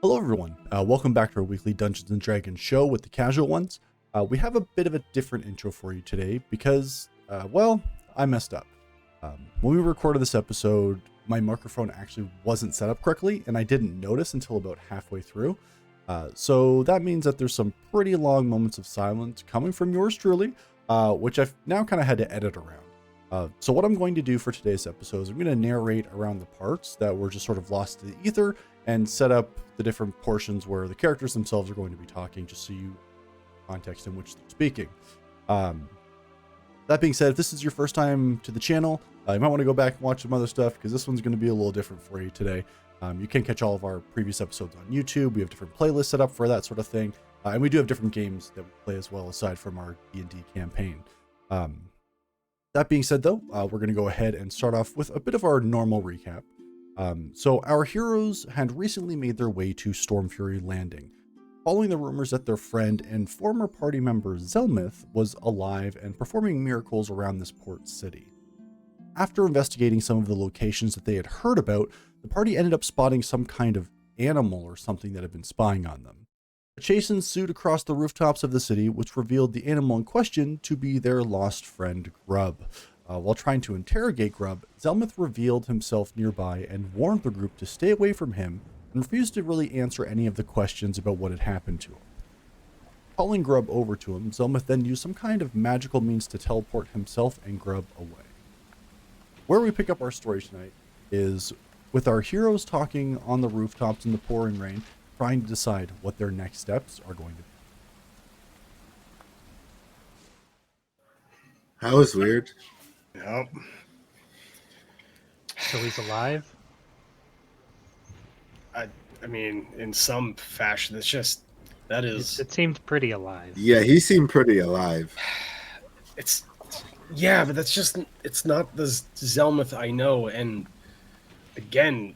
Hello everyone, welcome back to our weekly Dungeons & Dragons show with the casual ones. We have a bit of a different intro for you today because, well, I messed up. When we recorded this episode, my microphone actually wasn't set up correctly and I didn't notice until about halfway through. So that means that there's some pretty long moments of silence coming from yours truly, which I've now kind of had to edit around. So what I'm going to do for today's episode is I'm going to narrate around the parts that were just sort of lost to the ether and set up the different portions where the characters themselves are going to be talking, just so you context in which they're speaking. That being said, if this is your first time to the channel, you might want to go back and watch some other stuff because this one's going to be a little different for you today. You can catch all of our previous episodes on YouTube. We have different playlists set up for that sort of thing. And we do have different games that we play as well, aside from our D&D campaign. That being said, though, we're going to go ahead and start off with a bit of our normal recap. So our heroes had recently made their way to Stormfury Landing, following the rumors that their friend and former party member Zelmith was alive and performing miracles around this port city. After investigating some of the locations that they had heard about, the party ended up spotting some kind of animal or something that had been spying on them. A chase ensued across the rooftops of the city, which revealed the animal in question to be their lost friend Grub. While trying to interrogate Grub, Zelmith revealed himself nearby and warned the group to stay away from him and refused to really answer any of the questions about what had happened to him. Calling Grub over to him, Zelmith then used some kind of magical means to teleport himself and Grub away. Where we pick up our story tonight is with our heroes talking on the rooftops in the pouring rain, trying to decide what their next steps are going to be. That was weird. Yep. So he's alive? I mean, in some fashion, It seemed pretty alive. Yeah, he seemed pretty alive. But it's not the Zelmith I know. And again,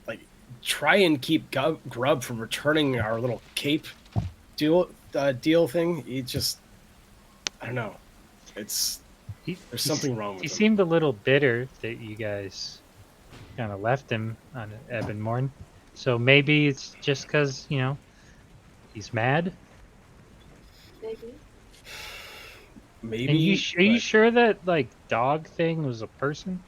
like, try and keep Grub from returning our little cape deal thing. I don't know. There's something wrong with him. He seemed a little bitter that you guys kind of left him on Ebonmorn. So maybe it's just because, he's mad. Maybe. And are you sure that, dog thing was a person?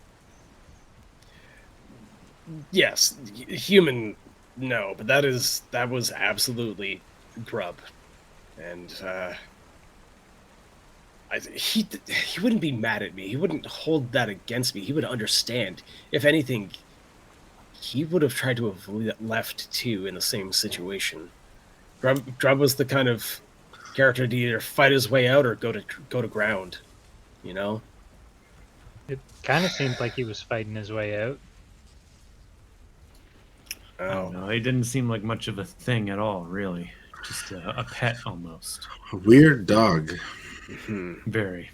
Yes, human. No, but that was absolutely Grub, and he wouldn't be mad at me. He wouldn't hold that against me. He would understand. If anything, he would have tried to have left too in the same situation. Grub was the kind of character to either fight his way out or go to ground. It kind of seemed like he was fighting his way out. I don't know. He didn't seem like much of a thing at all, really. Just a pet almost. A weird dog. Very.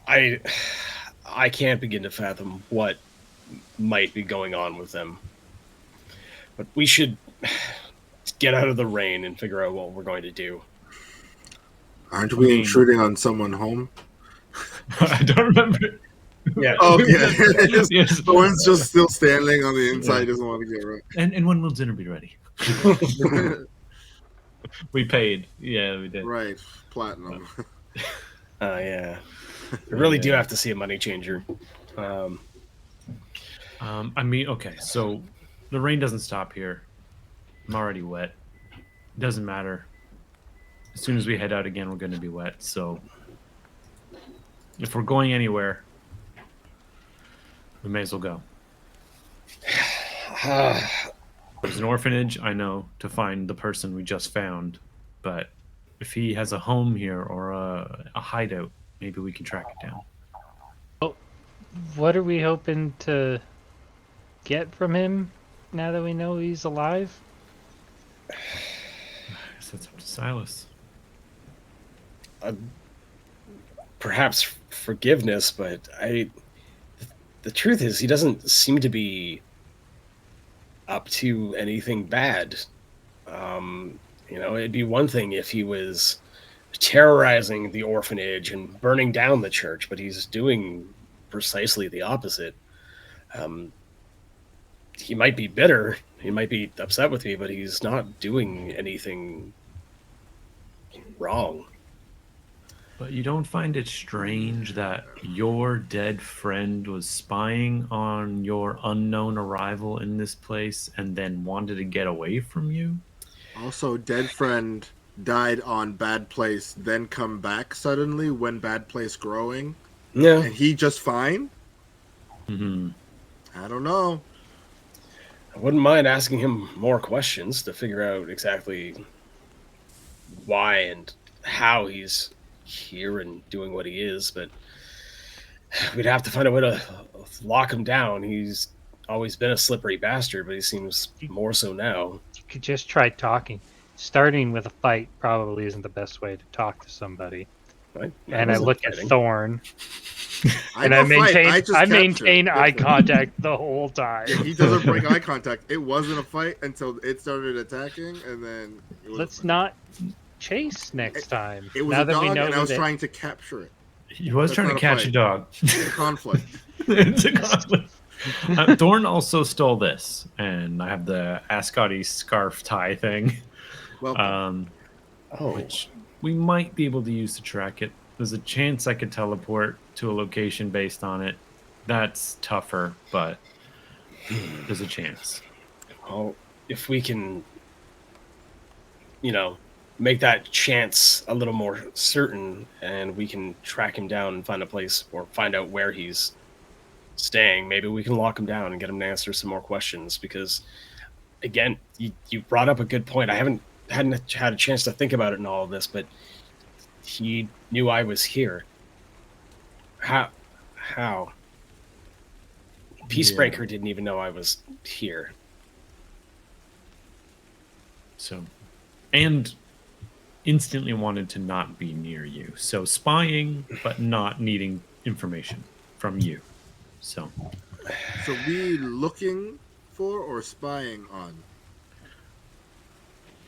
I can't begin to fathom what might be going on with them. But we should get out of the rain and figure out what we're going to do. Aren't we intruding on someone home? I don't remember. Yeah. Oh, yeah. Yes. Someone's just still standing on the inside, doesn't want to get right. And when will dinner be ready? We paid. Yeah, we did. Right. Platinum. Yeah. I really do have to see a money changer. Okay, so the rain doesn't stop here. I'm already wet. It doesn't matter. As soon as we head out again, we're going to be wet. So if we're going anywhere, we may as well go. There's an orphanage, I know, to find the person we just found. But if he has a home here or a hideout, maybe we can track it down. Well, what are we hoping to get from him now that we know he's alive? I guess that's up to Silas. Perhaps forgiveness, but the truth is he doesn't seem to be up to anything bad. It'd be one thing if he was terrorizing the orphanage and burning down the church, but he's doing precisely the opposite. he might be bitter. He might be upset with me, but he's not doing anything wrong. But you don't find it strange that your dead friend was spying on your unknown arrival in this place and then wanted to get away from you? Also, dead friend died on bad place, then come back suddenly when bad place growing, Yeah. and he just fine. Mm-hmm. I don't know. I wouldn't mind asking him more questions to figure out exactly why and how he's here and doing what he is, but we'd have to find a way to lock him down. He's always been a slippery bastard, but he seems more so now. You could just try talking. Starting with a fight probably isn't the best way to talk to somebody. And I look at Thorn, and I maintain eye contact the whole time. Yeah, he doesn't break eye contact. It wasn't a fight until it started attacking, and then let's not chase next time. It was now a that dog, we know and I was trying to capture it. He was trying to catch a dog. It's a conflict. It's a conflict. Thorn also stole this, and I have the Ascotty scarf tie thing. Well, which we might be able to use to track it. There's a chance I could teleport to a location based on it. That's tougher, but there's a chance. Well, if we can, make that chance a little more certain, and we can track him down and find a place or find out where he's staying, maybe we can lock him down and get him to answer some more questions. Because, again, you brought up a good point. I hadn't had a chance to think about it in all of this, but he knew I was here. How? Peacebreaker didn't even know I was here. So, and instantly wanted to not be near you. So spying, but not needing information from you. So we looking for or spying on?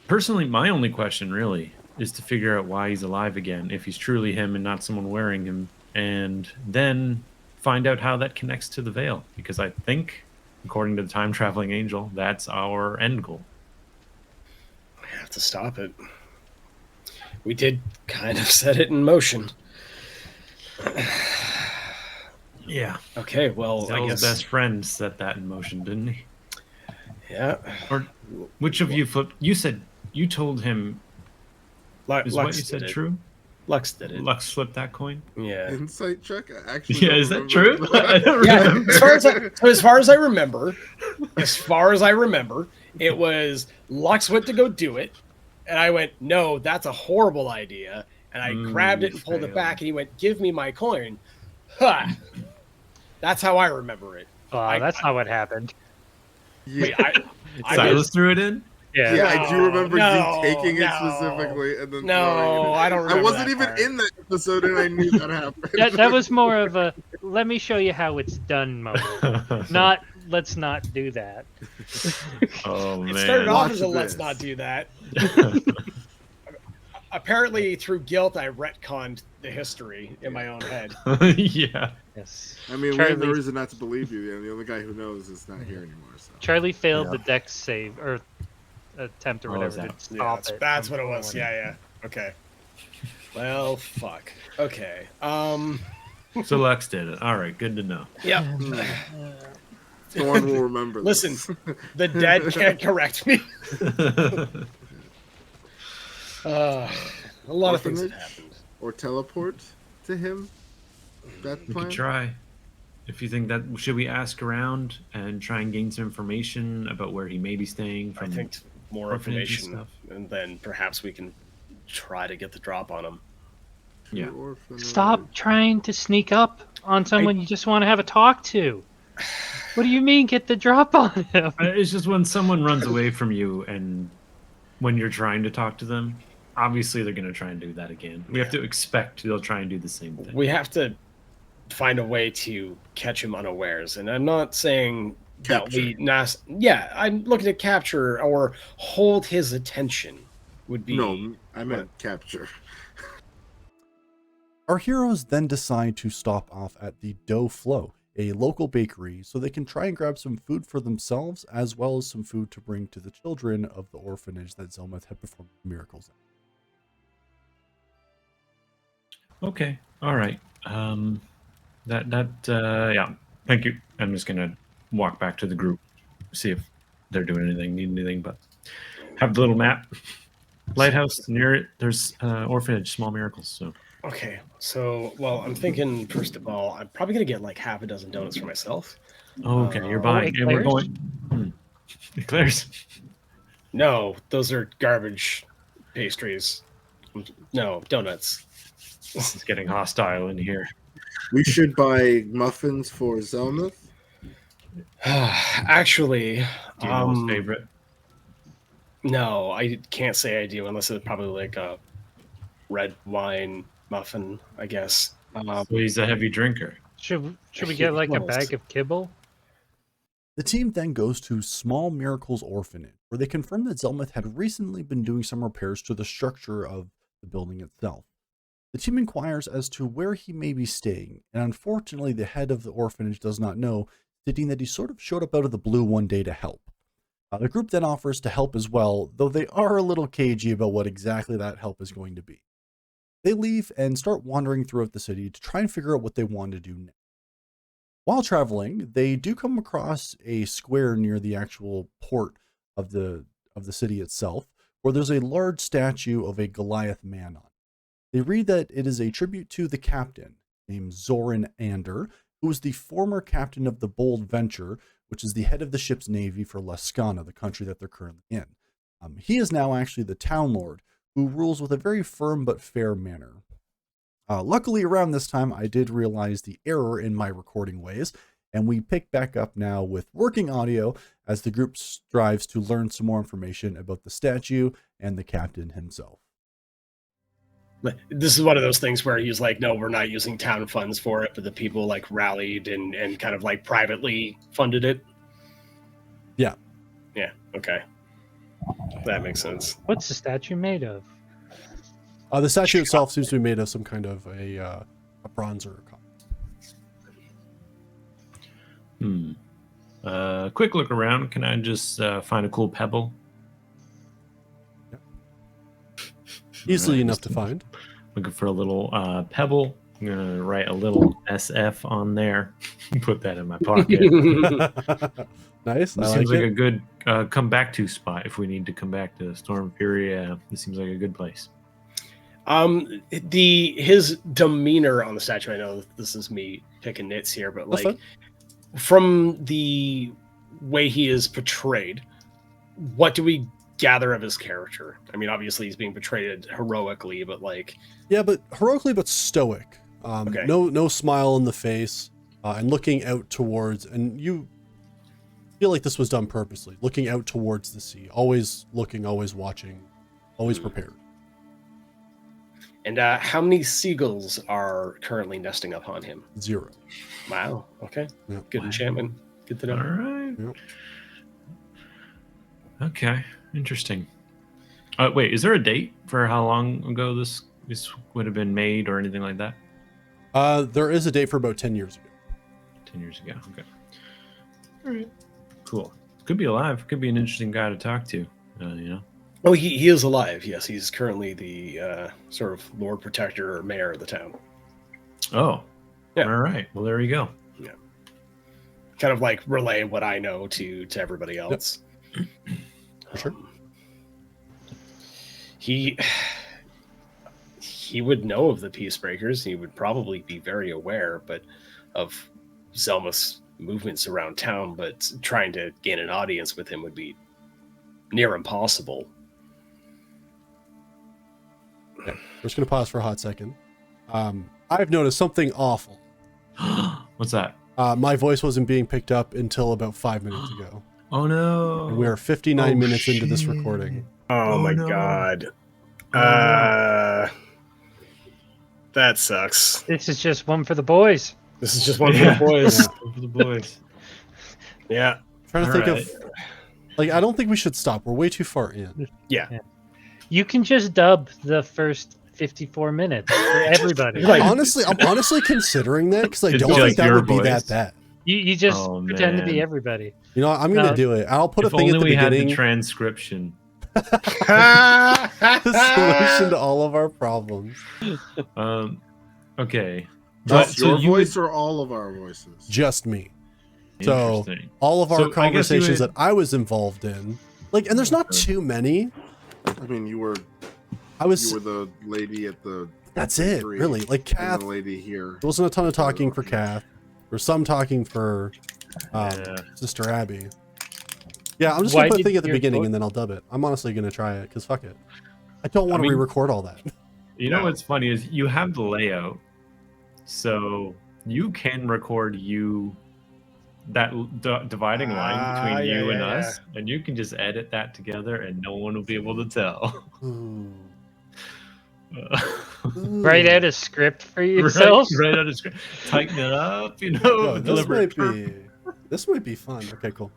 Personally, my only question really is to figure out why he's alive again, if he's truly him and not someone wearing him, and then find out how that connects to the veil. Because I think, according to the time-traveling angel, that's our end goal. We have to stop it. We did kind of set it in motion. Yeah. Okay, well, I guess... best friend set that in motion, didn't he? Yeah. Or which of you flipped? You said you told him. Is Lux what you said true? Lux did it. Lux flipped that coin? Yeah. Insight check? I actually yeah, is that true? I don't yeah. remember. As far as I remember, it was Lux went to go do it, and I went, no, that's a horrible idea. And I grabbed it and pulled it back, and he went, give me my coin. Ha! That's how I remember it. That's not what happened. Yeah. Wait, Silas threw it in? Yeah, No, I do remember no, you taking it no. specifically and then No, throwing it. I don't remember I wasn't that even part. in that episode and I knew that happened. That was more of a let me show you how it's done moment. Not let's not do that. Oh, man. It started off Watch as a let's this. not do that. Apparently, through guilt, I retconned the history in my own head. Yeah. Yes. I mean, we Charlie, have no reason not to believe you, and the only guy who knows is not here anymore. So. Charlie failed the dex save or attempt or whatever to stop it. That's what it was. Yeah. Okay. Well, fuck. Okay. So Lux did it. All right, good to know. Yeah. Thorn will remember this. Listen, the dead can't correct me. A lot of things have happened. Or teleport to him. That We plan? could try. If you think that, should we ask around and try and gain some information about where he may be staying? I think more orphanage and information, stuff. and then perhaps we can try to get the drop on him. Yeah. Stop trying to sneak up on someone you just want to have a talk to. What do you mean get the drop on him? It's just when someone runs away from you and when you're trying to talk to them, obviously they're going to try and do that again. We have to expect they'll try and do the same thing. We have to find a way to catch him unawares, and I'm not saying Capture. I'm looking at capture or hold his attention would be. No, I meant capture. Our heroes then decide to stop off at the Doe Flow, a local bakery so they can try and grab some food for themselves, as well as some food to bring to the children of the orphanage that Zelmuth had performed miracles in. Okay. All right. Yeah. Thank you. I'm just gonna walk back to the group, see if they're doing anything, need anything, but have the little map. Lighthouse near it. There's orphanage, small miracles. So. Okay, so well, I'm thinking first of all, I'm probably gonna get like half a dozen donuts for myself. Oh, okay, you're buying, and we're going. Eclairs? No, those are garbage pastries. No, donuts. This is getting hostile in here. We should buy muffins for Zelmuth. Actually, do you know his favorite? No, I can't say I do unless it's probably like a red wine muffin, I guess. So he's a heavy drinker. Should we get like a bag of kibble? The team then goes to Small Miracles Orphanage, where they confirm that Zelmuth had recently been doing some repairs to the structure of the building itself. The team inquires as to where he may be staying, and unfortunately the head of the orphanage does not know, stating that he sort of showed up out of the blue one day to help. The group then offers to help as well, though they are a little cagey about what exactly that help is going to be. They leave and start wandering throughout the city to try and figure out what they want to do next. While traveling, they do come across a square near the actual port of the city itself, where there's a large statue of a Goliath man on it. They read that it is a tribute to the captain, named Zoran Ander, who was the former captain of the Bold Venture, which is the head of the ship's navy for Lescana, the country that they're currently in. He is now actually the town lord, who rules with a very firm but fair manner. Luckily, around this time, I did realize the error in my recording ways, and we pick back up now with working audio as the group strives to learn some more information about the statue and the captain himself. This is one of those things where he's like, no, we're not using town funds for it, but the people like rallied and kind of like privately funded it. Yeah. Yeah. Okay. That makes sense. What's the statue made of? The statue itself seems to be made of some kind of a bronze or a copper. Quick look around. Can I just find a cool pebble? Yeah. Easily enough to find. Looking for a little pebble. I'm going to write a little SF on there. Put that in my pocket. Nice. Seems like a good come back to spot if we need to come back to Storm Fury. This seems like a good place. His demeanor on the statue, I know this is me picking nits here, but like from the way he is portrayed, what do we gather of his character? I mean, obviously he's being portrayed heroically, but like... Yeah, but heroically, but stoic. Okay. No smile on the face, and looking out towards, and you feel like this was done purposely, looking out towards the sea, always looking, always watching, always prepared. And how many seagulls are currently nesting upon him? 0. Wow. Okay. Yeah. Good enchantment. Good to know. All right. Yep. Okay. Interesting. Wait, is there a date for how long ago this would have been made or anything like that? There is a date for about 10 years ago. 10 years ago. Okay. All right. Cool. Could be alive. Could be an interesting guy to talk to. You know. Oh, he is alive. Yes, he's currently the sort of Lord Protector or Mayor of the town. Oh. Yeah. All right. Well, there you go. Yeah. Kind of like relay what I know to everybody else. Yep. For sure. He would know of the Peacebreakers. He would probably be very aware, but of Zelmuth's movements around town. But trying to gain an audience with him would be near impossible. Yeah. We're just going to pause for a hot second. I've noticed something awful. What's that? My voice wasn't being picked up until about 5 minutes ago. Oh, no. And we are 59 minutes into this recording. Oh my no. God. That sucks. This is just one for the boys. This is just one for the boys. One for the boys. Yeah. Trying to think of... Like, I don't think we should stop. We're way too far in. Yeah. You can just dub the first 54 minutes for everybody. Like, I'm honestly considering that because I It's don't like think that your would be voice. that bad. You just pretend to be everybody. You know, I'm going to do it. I'll put a thing at the beginning. If only we had the transcription. The solution to all of our problems. Okay. Just your voice or all of our voices? Just me. So all of our conversations that I was involved in, like, and there's not too many. I mean, you were the lady at the. That's it, really. Like Kath, the lady here. There wasn't a ton of talking for Kath. There's some talking for Sister Abby. Yeah, I'm just gonna put a thing at the beginning and then I'll dub it. I'm honestly gonna try it because fuck it. I don't want to re-record all that. You know what's funny is you have the layout, so you can record that dividing line between you and us, and you can just edit that together, and no one will be able to tell. Write out a script for yourself. Write out a script. Tighten it up. You know. This might be fun. Okay, cool.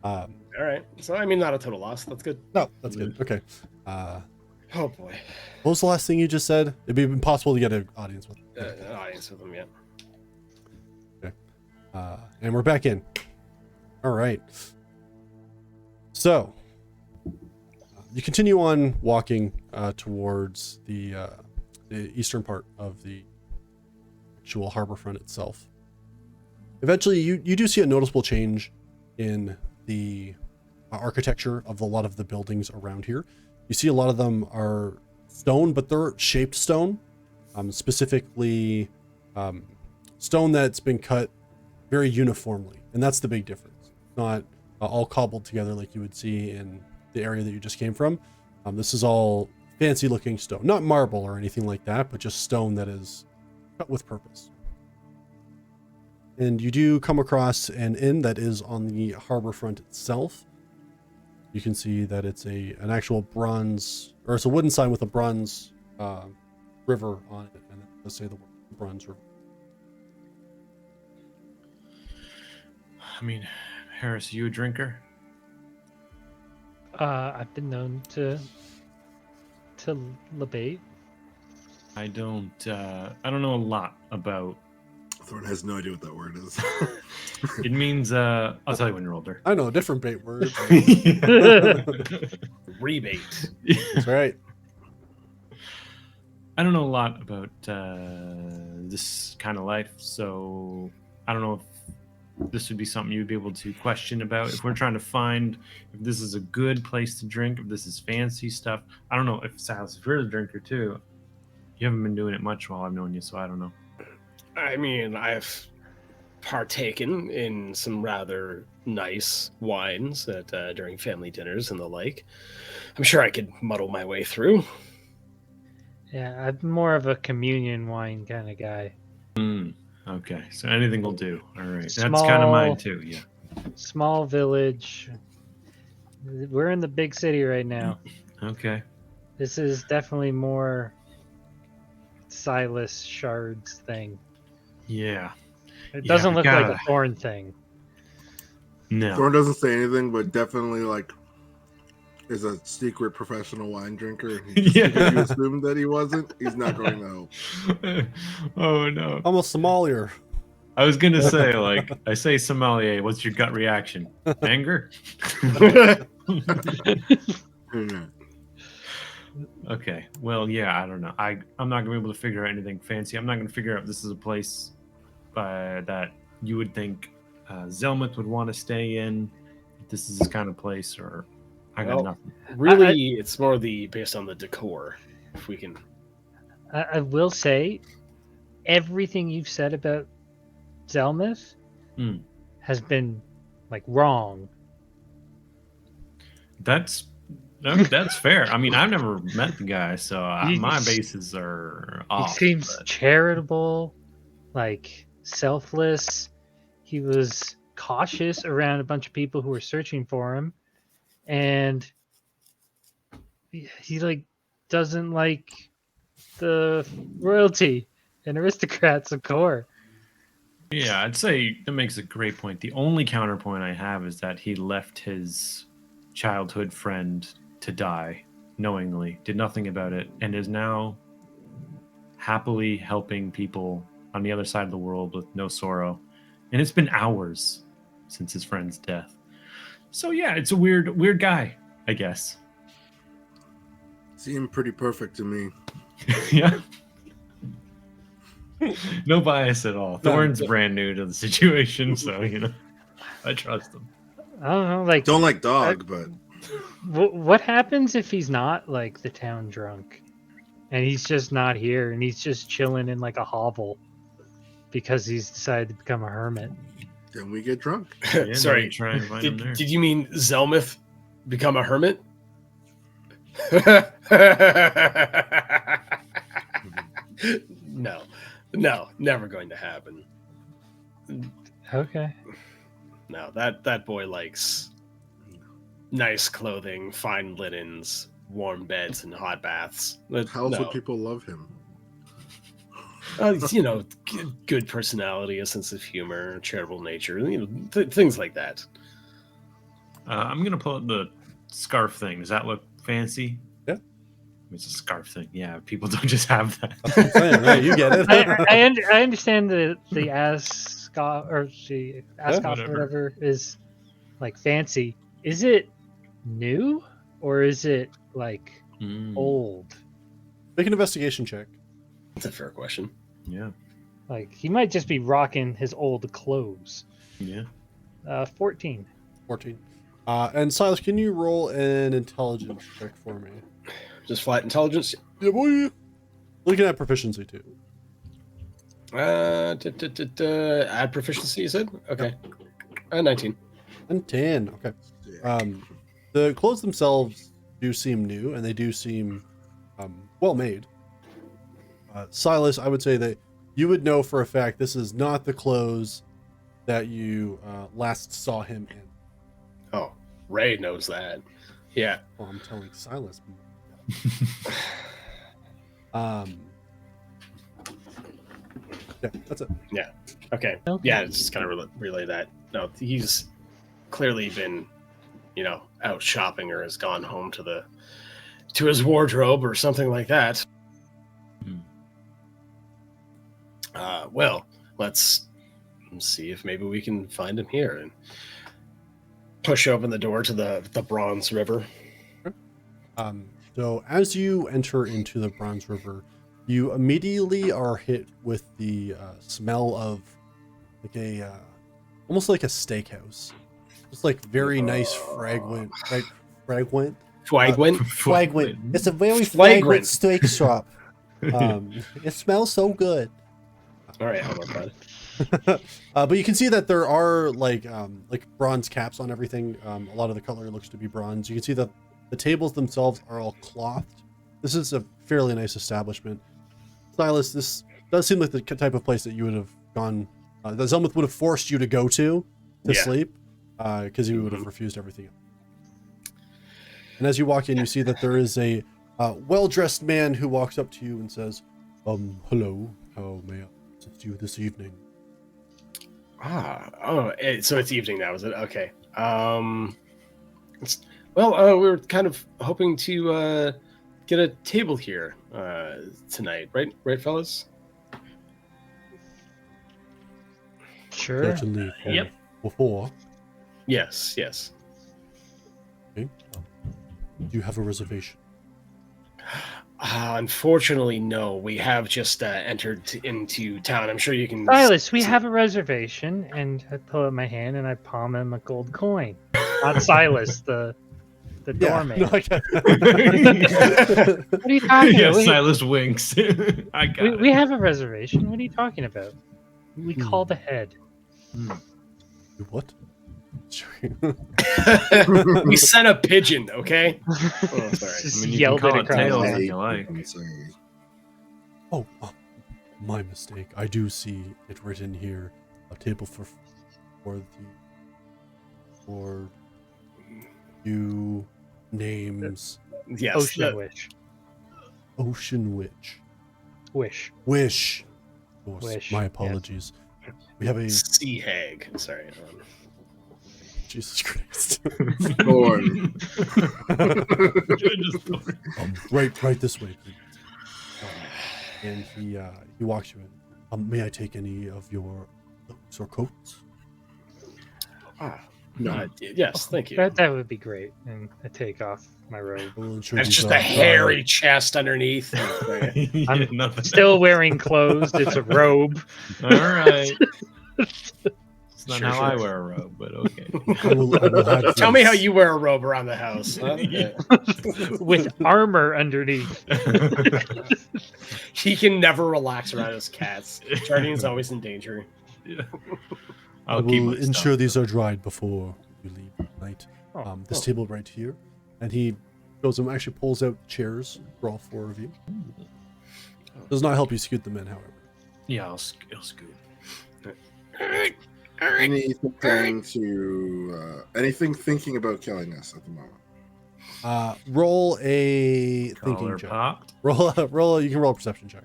All right. So I mean, not a total loss. That's good. No, that's good. Okay. Oh boy. What was the last thing you just said? It'd be impossible to get an audience with. An audience with them, yeah. Okay. And we're back in. All right. So you continue on walking towards the eastern part of the actual harbor front itself. Eventually, you do see a noticeable change in the architecture of a lot of the buildings around here. You see a lot of them are stone, but they're shaped stone, specifically stone that's been cut very uniformly, and that's the big difference. Not all cobbled together like you would see in the area that you just came from. This is all fancy looking stone, not marble or anything like that, but just stone that is cut with purpose. And you do come across an inn that is on the harbor front itself. You can see that it's an actual bronze, or it's a wooden sign with a bronze river on it, and it does say the word Bronze River. I mean, Harris, you a drinker? I've been known to libate. I don't know a lot about. Thorn has no idea what that word is. It means I'll tell you when you're older. I know a different bait word. Rebate. That's right. I don't know a lot about this kind of life, so I don't know if this would be something you'd be able to question about. If we're trying to find if this is a good place to drink, if this is fancy stuff. I don't know if Silas, if you're a drinker too. You haven't been doing it much while I've known you, so I don't know. I mean, I've partaken in some rather nice wines at during family dinners and the like. I'm sure I could muddle my way through. Yeah, I'm more of a communion wine kind of guy. Okay, so anything will do. All right, that's kind of mine too. Yeah. Small village. We're in the big city right now. Okay. This is definitely more Silas Shard's thing. Yeah. It doesn't look like a Thorn thing. No. Thorn doesn't say anything, but definitely like is a secret professional wine drinker. If you assumed that he wasn't, he's not going to help. Oh no. I'm a sommelier. I was gonna say, like, I say sommelier, what's your gut reaction? Anger? Okay. Well, yeah, I don't know. I'm not gonna be able to figure out anything fancy. I'm not gonna figure out if this is a place that you would think Zelmuth would want to stay in. If this is this kind of place, or I got nothing. Really, it's more based on the decor. If we can, I will say, everything you've said about Zelmuth has been like wrong. That's fair. I mean, I've never met the guy, so my bases are off. He seems charitable, like selfless. He was cautious around a bunch of people who were searching for him, and he like doesn't like the royalty and aristocrats of Kor. Yeah, I'd say that makes a great point. The only counterpoint I have is that he left his childhood friend to die knowingly, did nothing about it, and is now happily helping people on the other side of the world with no sorrow. And it's been hours since his friend's death. So yeah, it's a weird guy, I guess. Seemed pretty perfect to me. Yeah. No bias at all. Thorn's brand new to the situation, so I trust him. I don't know, like Don't like dog, but what happens if he's not like the town drunk, and he's just not here, and he's just chilling in like a hovel because he's decided to become a hermit? then we get drunk. Yeah, Sorry, try and find him there. did you mean Zelmuth become a hermit? No, never going to happen. Okay. No, that boy likes nice clothing, fine linens, warm beds, and hot baths. How else would people love him? Good personality, a sense of humor, charitable nature, things like that. I'm gonna pull out the scarf thing. Does that look fancy? Yeah. It's a scarf thing. Yeah, people don't just have that. That's what I'm saying, right? You get it. I understand the ascot or the ascot or whatever is like fancy. Is it new or is it like old? Make an investigation check. That's a fair question. Yeah. Like he might just be rocking his old clothes. Yeah. 14. 14. And Silas, can you roll an intelligence check for me? Just flat intelligence. Yeah, boy. Looking at proficiency too. Add proficiency, you said? Okay. 19. And 10. Okay. The clothes themselves do seem new, and they do seem well made. Silas, I would say that you would know for a fact this is not the clothes that you last saw him in. Oh, Ray knows that. Yeah. Well, I'm telling Silas. Yeah, that's it. Yeah. Okay. Yeah, just kind of relay that. No, he's clearly been, out shopping or has gone home to his wardrobe or something like that. Well, let's see if maybe we can find him here and push open the door to the Bronze River. So as you enter into the Bronze River, you immediately are hit with the smell of like almost like a steakhouse. Just like very nice fragrant. Fragrant. It's a very fragrant steak shop. It smells so good. All right, how about that? But you can see that there are like bronze caps on everything. A lot of the cutlery looks to be bronze. You can see that the tables themselves are all clothed. This is a fairly nice establishment. Silas, this does seem like the type of place that you would have gone, that Zelmuth would have forced you to go to sleep, because you would have refused everything. And as you walk in, you see that there is a well-dressed man who walks up to you and says, hello, how may I assist you this evening? So it's evening now, is it? Okay. We were kind of hoping to get a table here tonight, right, fellas? Sure. Certainly. Yep. Before. Yes. Okay. Do you have a reservation? Unfortunately, no. We have just entered into town. I'm sure you can... Silas, we have a reservation, and I pull out my hand and I palm him a gold coin. Not Silas, the doorman. No, what are you talking Yeah, about? Silas winks. I got it. We have a reservation. What are you talking about? We called ahead. What? We sent a pigeon, okay? Oh, sorry. Just you yelled can it call it across. tails the- if you like. Oh, my mistake. I do see it written here. A table for you names. Yes. Ocean Wish. Ocean Witch. Wish. Wish. Of course. Wish, My yes. apologies. We have a Sea hag. Sorry. Jesus Christ. Thorn. Right this way, please. And he walks you in. May I take any of your or coats? No. Yes, thank you. That would be great. And I take off my robe. That's just a hairy chest underneath. I'm still wearing clothes. It's a robe. All right. It's not how I wear a robe, but okay. I will have Tell me how you wear a robe around the house. Huh? With armor underneath. He can never relax around his cats. Jardin's always in danger. Yeah. I will ensure these are dried before you leave tonight. This table right here. And he goes and actually pulls out chairs for all 4 of you. Does not help you scoot them in, however. Yeah, I'll scoot. Anything thinking about killing us at the moment? Roll a thinking Collar check. popped. Roll. You can roll a perception check.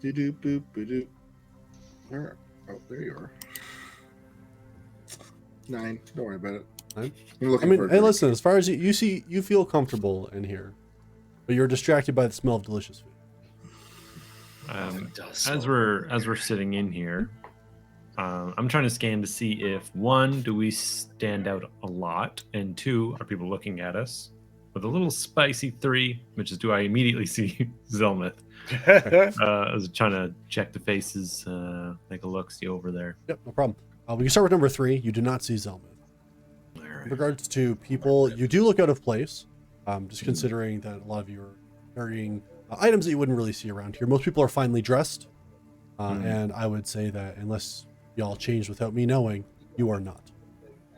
Do-do-boop-ba-doop. Where? Oh, there you are. 9. Don't worry about it. 9? I'm looking I mean, for a hey, drink. listen. As far as you see, you feel comfortable in here, but you're distracted by the smell of delicious food. As we're sitting in here, I'm trying to scan to see if 1, do we stand out a lot, and 2, are people looking at us? With a little spicy 3, which is, do I immediately see Zelmith? I was trying to check the faces, take a look, see over there. Yep, no problem. We can start with number 3. You do not see Zelmith. In regards to people, you do look out of place, just considering that a lot of you are carrying items that you wouldn't really see around here. Most people are finely dressed, and I would say that unless y'all changed without me knowing, you are not.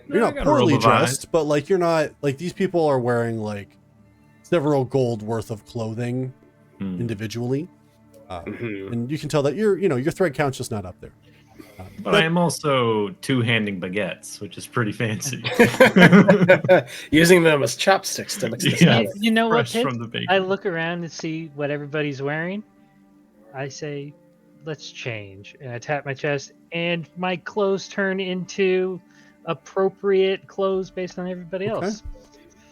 You're not poorly dressed, but like you're not like these people are wearing like several gold worth of clothing individually, and you can tell that your thread count's just not up there. But I am also 2-handing baguettes, which is pretty fancy. Using them as chopsticks to mix the salad. You know what, Fresh Pip? from the bakery. I look around and see what everybody's wearing. I say, let's change. And I tap my chest, and my clothes turn into appropriate clothes based on everybody else.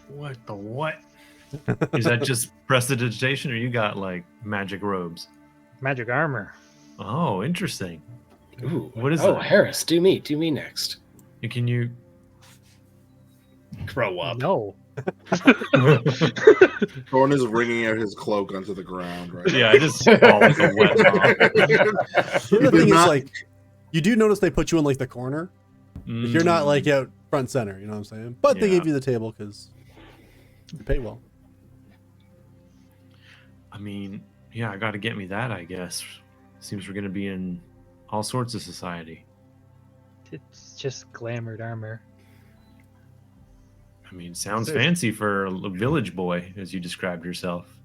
What the what? Is that just prestidigitation, or you got like magic robes? Magic armor. Oh, interesting. Ooh. What is that? that? Harris, do me next. Can you Grow up. No. Thorn is wringing out his cloak onto the ground right Yeah, I just fall like a wet mop. The thing is, like, you do notice they put you in like the corner. Like, you're not like out front center, you know what I'm saying? But they gave you the table because you pay well. I mean, yeah, I got to get me that, I guess. Seems we're going to be in all sorts of society. It's just glamored armor. I mean, sounds fancy for a village boy, as you described yourself.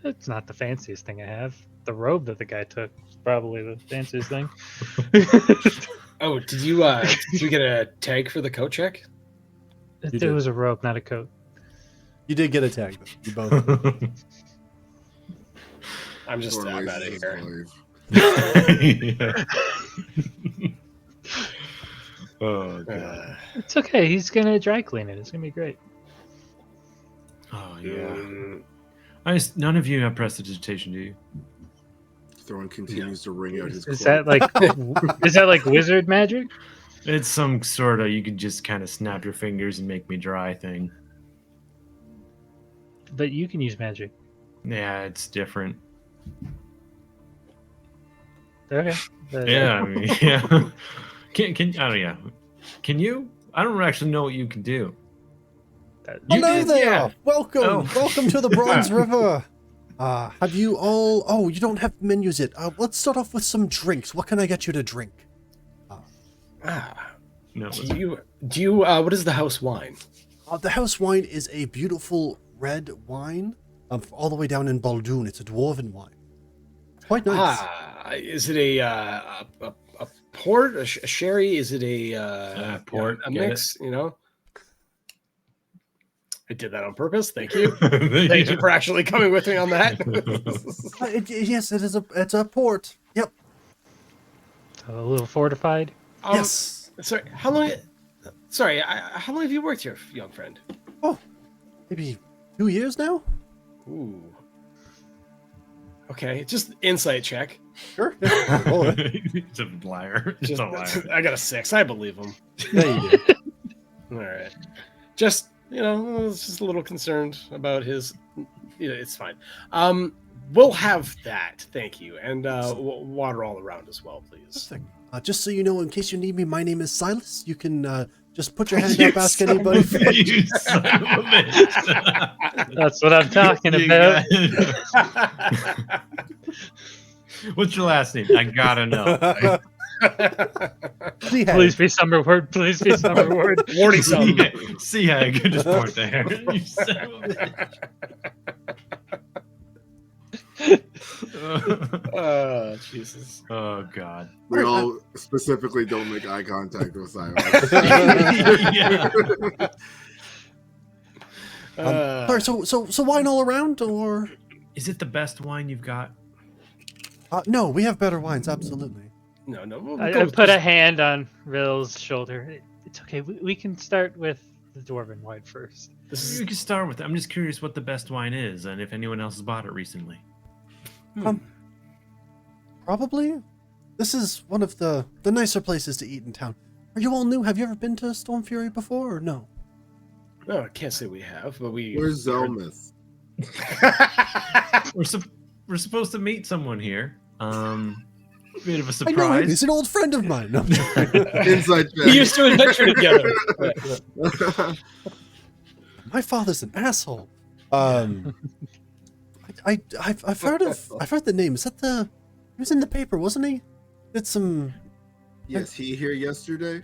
It's not the fanciest thing I have. The robe that the guy took is probably the fanciest thing. Oh, did you get a tag for the coat check? It was a robe, not a coat. You did get a tag, though. You both did. I'm out of here. Oh, God. It's okay. He's gonna dry clean it. It's gonna be great. Oh, yeah. None of you have prestidigitation, do you? Thorn continues to wring out his cloak. Is that like wizard magic? It's some sort of, you could just kind of snap your fingers and make me dry thing. But you can use magic. Yeah, it's different. Okay. Yeah, I mean, yeah. Can you? I don't actually know what you can do. Hello there. Yeah. Welcome to the Bronze River. Have you all? Oh, you don't have menus yet. Let's start off with some drinks. What can I get you to drink? No. Do you what is the house wine? The house wine is a beautiful red wine, all the way down in Baldoon. It's a dwarven wine. Quite nice. Is it a port, a sherry? Is it a port? A mix? You know. I did that on purpose. Thank you. Thank you for actually coming with me on that. Yes, it's a port. Yep. A little fortified. Yes. Sorry. How long? Sorry. How long have you worked here, young friend? Oh, maybe 2 years now. Ooh. Okay, just insight check. Sure. Roll it. He's a liar. Just a liar. I got a 6. I believe him. Yeah, you do. All right. Just, I was just a little concerned about his. It's fine. We'll have that. Thank you. And water all around as well, please. Just so you know, in case you need me, my name is Silas. You can just put your hand up, ask anybody. You son of a bitch. That's what I'm talking about. What's your last name? I gotta know. Please be some reward. Please be some reward. Warning some. See how good just point there. You son of a bitch. Jesus. Oh God. We all specifically don't make eye contact with Silas. Yeah. Sorry, so wine all around, or Is it the best wine you've got? no? We have better wines, absolutely. No. We'll I go put a hand on Rill's shoulder. It's okay. We can start with the dwarven wine first. You can start with it. I'm just curious what the best wine is, and if anyone else has bought it recently. Probably. This is one of the nicer places to eat in town. Are you all new? Have you ever been to Storm Fury before, or no? No, I can't say we have, but we. Where's Zelmith? We're supposed to meet someone here. Bit of a I know him. surprise. He's an old friend of mine. No, Inside check. We used to adventure together. my father's an asshole. I've heard the name. Is that he was in the paper, wasn't he? Did some. Yes, he here yesterday.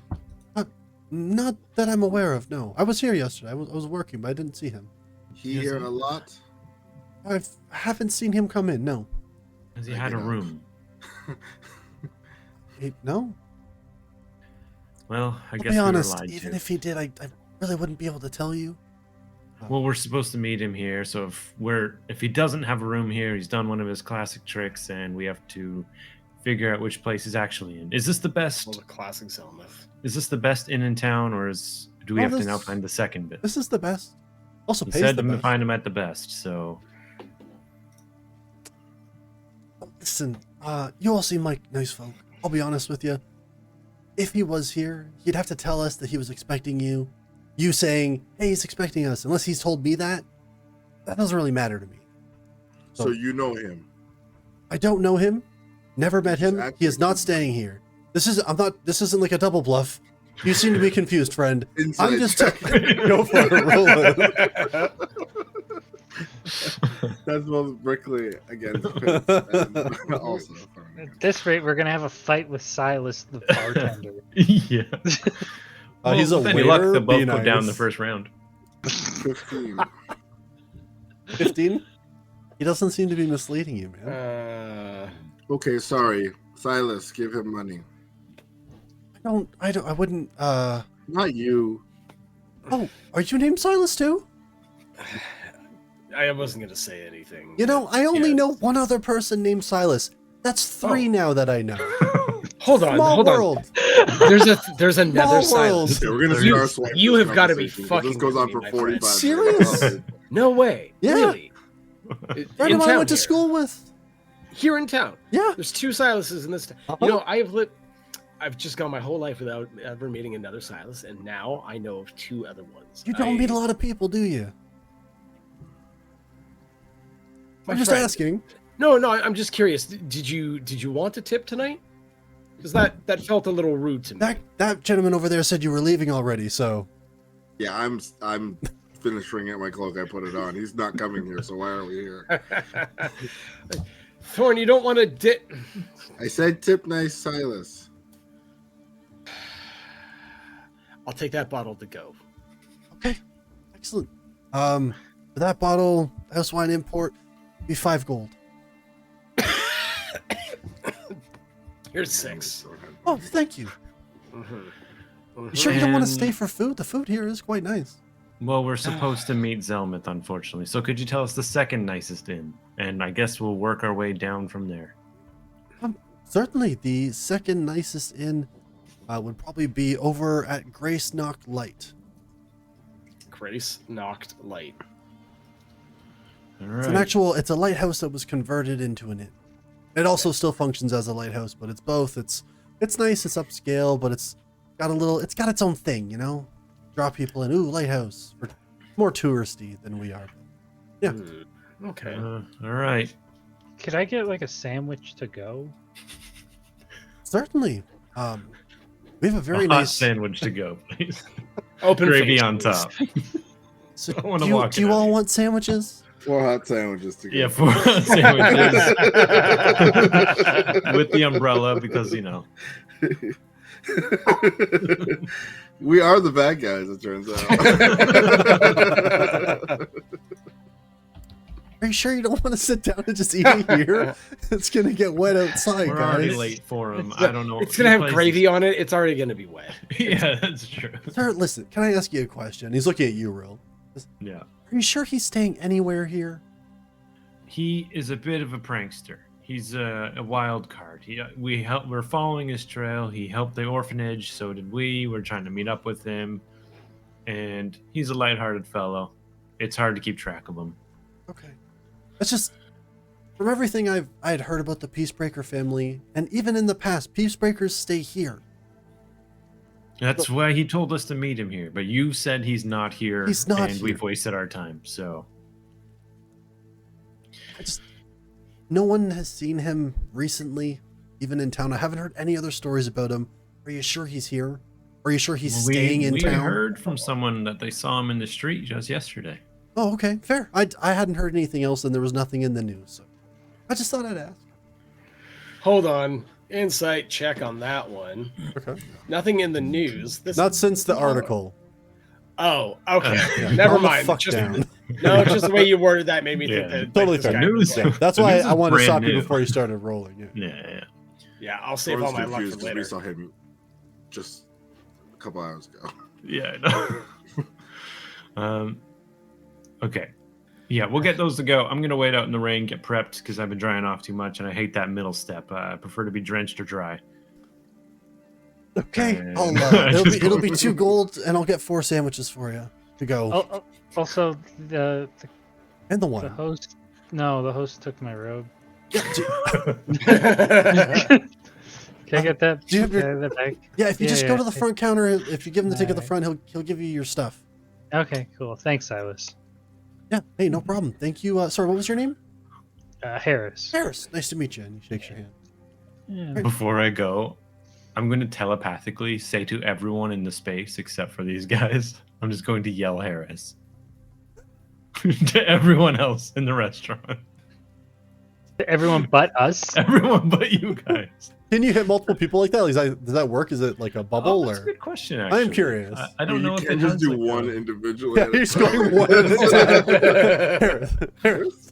Not that I'm aware of. No, I was here yesterday. I was working, but I didn't see him. He here a lot. I haven't seen him come in. No. Has he had a room? No. Well, I I'll guess be we were honest. lied Even to. if he did, I really wouldn't be able to tell you. Well, we're supposed to meet him here, so if he doesn't have a room here, he's done one of his classic tricks, and we have to figure out which place he's actually in. Is this the best? Well, the classic Zelmith. Is this the best inn in town, or do we Oh, have to this- now find the second bit? This is the best. Also, He pays said the to best. find him at the best, so Listen, you all seem like nice folk. I'll be honest with you. If he was here, he'd have to tell us that he was expecting you. You saying, hey, he's expecting us, unless he's told me that doesn't really matter to me. So you know him. I don't know him. Never met him. Exactly. He is not staying here. This isn't like a double bluff. You seem to be confused, friend. Inside I'm just check. go for it. Roll it. That's most Brickley against Pitts. And also, At this rate, we're gonna have a fight with Silas, the bartender. yeah. He's a with any luck, waiter. they'll both Be go down nice. the first round. 15. 15? He doesn't seem to be misleading you, man. Okay, sorry. Silas, give him money. I wouldn't, Not you. Oh, are you named Silas too? I wasn't gonna say anything. You know, I only Yeah. know one other person named Silas. That's 3 now that I know. Hold on, Small hold world. on. There's another Small Silas. Okay, we're gonna You- start swiping you this have gotta be conversation, 'cause fucking This goes on with for me, my 45 friend. minutes. Serious? No way. Yeah. Really? Friend of mine went to school with. Here in town. Yeah. There's 2 Silases in this town. Uh-huh. You know, I've just gone my whole life without ever meeting another Silas, and now I know of 2 other ones. You don't meet a lot of people, do you? My I'm just friend. asking. No, I'm just curious. Did you want a tip tonight? Because that felt a little rude to me. That gentleman over there said you were leaving already, so. Yeah, I'm finished wringing out my cloak. I put it on. He's not coming here, so why are we here? Thorn, you don't want to dip. I said tip nice Silas. I'll take that bottle to go. Okay. Excellent. For that bottle, house wine import, be 5 gold. Here's 6. Oh, thank you. Mm-hmm. You sure you don't want to And- stay for food? The food here is quite nice. Well, we're supposed to meet Zelmith, unfortunately. So could you tell us the second nicest inn? And I guess we'll work our way down from there. Certainly, the second nicest inn would probably be over at Grace Knocked Light. Grace knocked light. It's an actual, it's a lighthouse that was converted into an inn. It also still functions as a lighthouse, but it's both. It's nice, it's upscale, but it's got its own thing, you know? Draw people in, ooh, lighthouse. We're more touristy than we are. Yeah. Okay. All right. Could I get like a sandwich to go? Certainly. We have a very hot nice sandwich to go, please. Open Gravy face, on please. top. So I wanna do you, walk do you in on all you. want sandwiches? 4 hot sandwiches to go. Yeah, 4 hot sandwiches with the umbrella because We are the bad guys, it turns out. Are you sure you don't want to sit down and just eat it here? It's gonna get wet outside, We're guys. already late for him. I don't know. It's gonna have gravy on it. It's already gonna be wet. Yeah, that's true. Sir, listen, can I ask you a question? He's looking at you, Real. Yeah. Are you sure he's staying anywhere here? He is a bit of a prankster. He's a wild card. We're following his trail. He helped the orphanage, so did we. We're trying to meet up with him, and he's a lighthearted fellow. It's hard to keep track of him. Okay. It's just from everything I had heard about the Peacebreaker family, and even in the past, Peacebreakers stay here. That's why he told us to meet him here. But you said he's not here. He's not and here. we've wasted our time. So No one has seen him recently, even in town. I haven't heard any other stories about him. Are you sure he's here? Are you sure he's staying in we town? heard from someone that they saw him in the street just yesterday. Oh, okay, fair. I hadn't heard anything else, and there was nothing in the news. So I just thought I'd ask. Hold on. Insight check on that one. Okay. Nothing in the news. Not since the article. Oh, okay. Yeah, Never calm the mind. fuck Just, down. no, just the way you worded that made me think Yeah, that totally this fair. guy was News. like- That's The why news I is wanted to brand stop you new. before you started rolling. Yeah. Yeah. Yeah, I'll I save was all my luck confused for 'cause we later. saw him just a couple hours ago. Yeah. I know. Okay. Yeah, we'll get those to go. I'm gonna wait out in the rain, get prepped because I've been drying off too much, and I hate that middle step. I prefer to be drenched or dry. Okay. Just It'll be going. 2 gold, and I'll get 4 sandwiches for you to go, Oh, also, the and the the one. host. No, the host took my robe. Yeah, Can I get that? do you have your- Can I get that back? yeah, if you just go to the yeah. front counter, if you give him the ticket at the Alright. front, he'll give you your stuff. Okay, cool. Thanks, Silas. Yeah. Hey, no problem. Thank you. Sorry, what was your name? Harris. Harris. Nice to meet you. And he shakes your hand. Yeah. Before I go, I'm going to telepathically say to everyone in the space except for these guys, I'm just going to yell Harris to everyone else in the restaurant. Everyone but us. Everyone but you guys. Can you hit multiple people like that? Does that work? Is it like a bubble That's a or? good question. I Actually. am curious. I don't know You if it can't has just do like one a- individually. Yeah, at a he's time. going one at a time. Harris.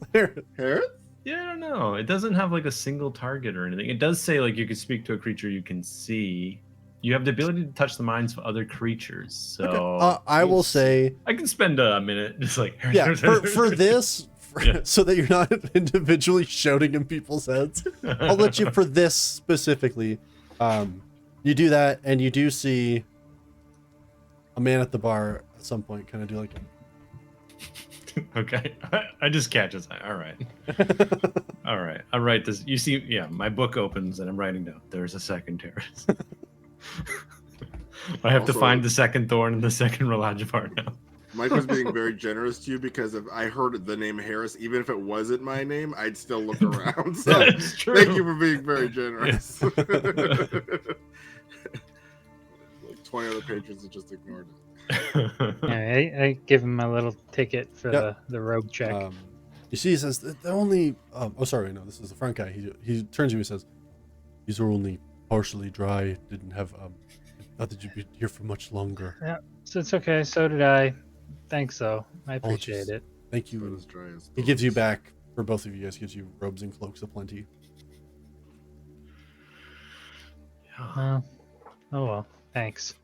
Harris? Yeah, I don't know. It doesn't have like a single target or anything. It does say like you can speak to a creature you can see. You have the ability to touch the minds of other creatures. So Okay. I will say, I can spend a minute just like yeah, for this, Yeah. so that you're not individually shouting in people's heads. I'll let you for this specifically. You do that, and you do see a man at the bar at some point kind of do like Okay, I just catch his eye. All right, all right. I write this. You see, yeah, my book opens and I'm writing down. There's a second terrace. I have to Also- find the second thorn and the second Relagipar now. Mike was being very generous to you because if I heard the name Harris, even if it wasn't my name, I'd still look around. So That's true. thank you for being very generous. Like 20 other patrons that just ignored it. Yeah, I give him a little ticket for Yep. the rogue check. you see, he says they're only. Oh, sorry, no, this is the front guy. He turns to you and says, "These are only partially dry. Didn't have. Thought that you'd be here for much longer. So it's okay. So did I. Thanks, though. I Apologies. appreciate it. Thank But you." as dry as He gives you back for both of you guys. Gives you robes and cloaks aplenty. Oh well. Thanks.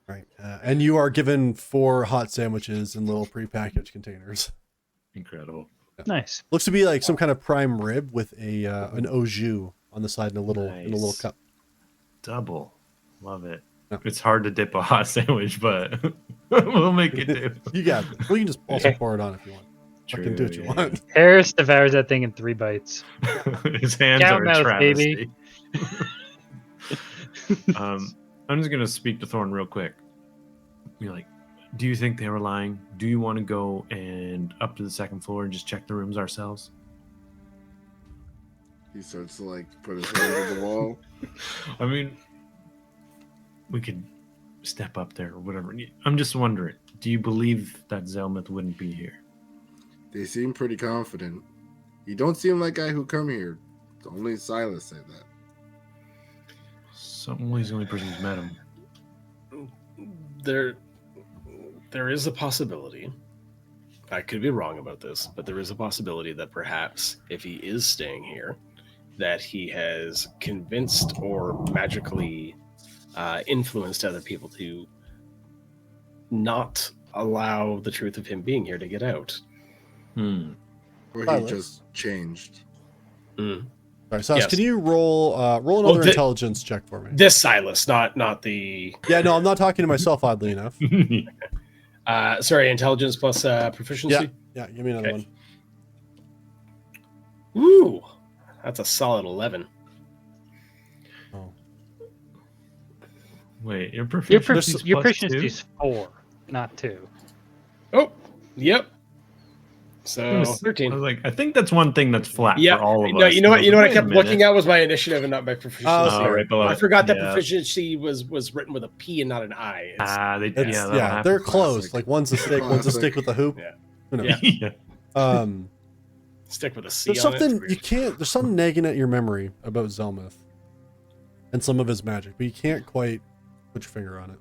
Right, and you are given 4 hot sandwiches in little prepackaged containers. Incredible. Nice. Looks to be like some kind of prime rib with a an au jus on the side in a little Nice. cup. Double. Love it. Yeah. It's hard to dip a hot sandwich, but we'll make it do. You got it. Well, you can just also Okay. pour it on if you want. Fucking do what you want. Harris devours that thing in 3 bites. His hands Cow are a mouth, travesty. baby. I'm just gonna speak to Thorn real quick. Be like, do you think they were lying? Do you want to go and up to the 2nd floor and just check the rooms ourselves? He starts to like put his hand to the wall. I mean, we could step up there or whatever. I'm just wondering, do you believe that Zelmith wouldn't be here? They seem pretty confident. You don't seem like a guy who come here. Only Silas said that. He's the only person who's met him. There is a possibility. I could be wrong about this, but there is a possibility that perhaps if he is staying here, that he has convinced or magically influenced other people to not allow the truth of him being here to get out. Or he just changed. All right, Silas, can you roll another intelligence check for me? This Silas, not the... Yeah, no, I'm not talking to myself, oddly enough. Sorry, intelligence plus proficiency? Yeah, give me another one. Ooh, that's a solid 11. Oh. Wait, your proficiency is 4, not 2. Oh, yep. So 13. I was like, I think that's one thing that's flat for all of us. No, you know what I kept looking at was my initiative and not my proficiency. Right below. I forgot that proficiency was written with a P and not an I. They're close. Like one's a stick, one's a stick with a hoop. Yeah. Stick with a C. There's something there's something nagging at your memory about Zelmith and some of his magic, but you can't quite put your finger on it.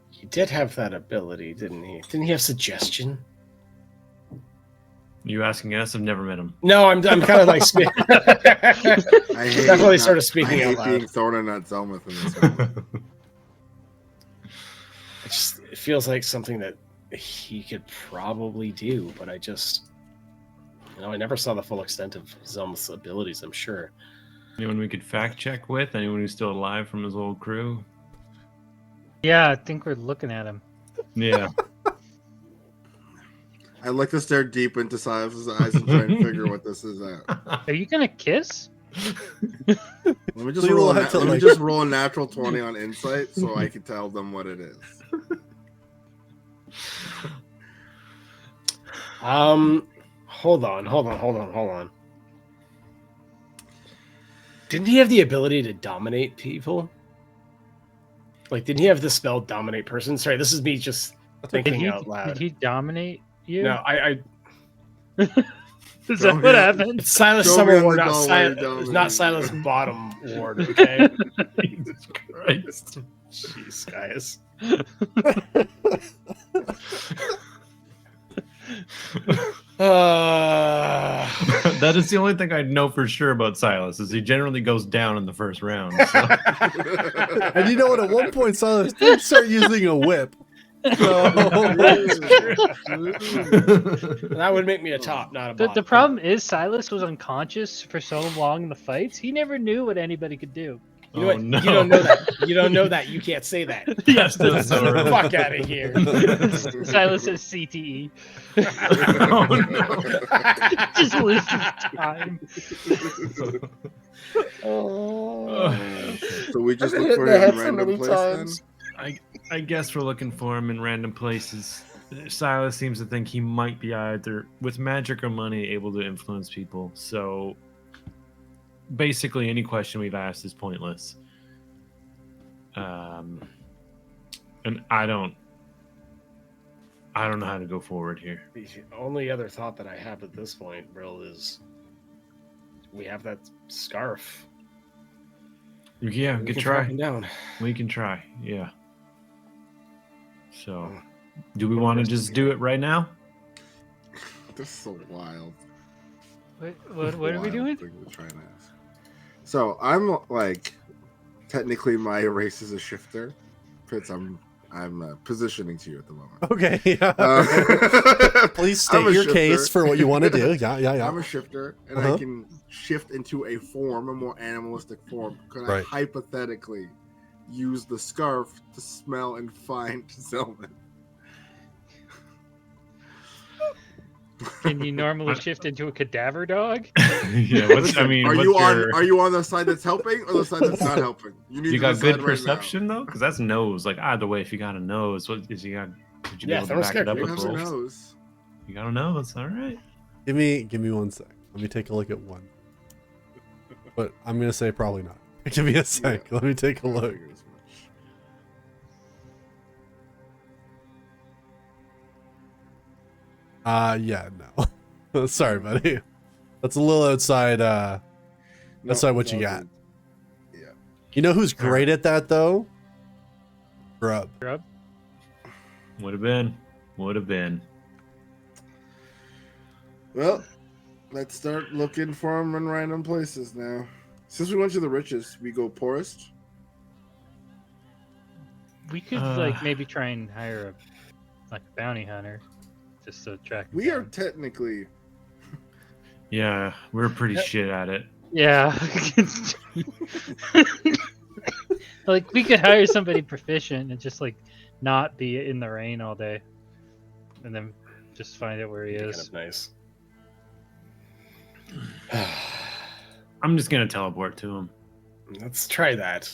He did have that ability, didn't he? Didn't he have suggestion? You asking us? I've never met him. No, I'm kind of like I hate definitely sort of speaking out loud. Being Thorn and not Zelmith in this one. It feels like something that he could probably do, but I never saw the full extent of Zelmith's abilities, I'm sure. Anyone we could fact check with? Anyone who's still alive from his old crew? Yeah, I think we're looking at him. Yeah. I'd like to stare deep into Silas's eyes and try and figure what this is at. Are you gonna kiss? Let me just roll a natural 20 on insight so I can tell them what it is. Hold on. Didn't he have the ability to dominate people? Like, didn't he have the spell dominate person? Sorry, this is me just thinking out loud. Did he dominate you? No, I Is that what happened? It's Silas Summer Ward, not Silas Bottom Ward, okay? Jesus Christ. Jeez, guys. That is the only thing I know for sure about Silas, is he generally goes down in the first round. So. And you know what? At one point, Silas did start using a whip. So... that would make me a top, not a bottom. The problem is Silas was unconscious for so long in the fights. He never knew what anybody could do. You know what? No. You don't know that. You don't know that. You can't say that. Yes, that's so the fuck out of here. Silas says CTE. Oh, no. Just lose time. So we just look for him in random places. I guess we're looking for him in random places. Silas seems to think he might be either with magic or money able to influence people. So basically any question we've asked is pointless. And I don't know how to go forward here. The only other thought that I have at this point, Brill, is we have that scarf. Yeah, we can try. Down. We can try, yeah. So, do we want to just do it right now? This is so wild. What are we doing? So I'm like, technically my race is a shifter, because I'm positioning to you at the moment. Okay. Please state your case for what you want to do. Yeah. I'm a shifter, and I can shift into a more animalistic form. Could I hypothetically use the scarf to smell and find Zelman. Can you normally shift into a cadaver dog? Yeah, Listen, are you on the side that's helping or the side that's not helping? You got good perception though, because that's nose. Like either way, if you got a nose, what is you got? Did you be able to back it up with rolls? You got a nose, all right. Give me 1 sec. Let me take a look at one. But I'm gonna say probably not. Give me a sec. Yeah. Let me take a look. Yeah, no. Sorry, buddy. That's a little outside outside what you got. Yeah. You know who's great at that though? Grub. Would have been. Well, let's start looking for them in random places now. Since we went to the richest, we go poorest. We could like maybe try and hire a bounty hunter just to track him We down. are technically. Yeah, we're pretty shit at it. Yeah. Like we could hire somebody proficient and just like not be in the rain all day, and then just find out where he is. Kind of nice. I'm just gonna teleport to him. Let's try that.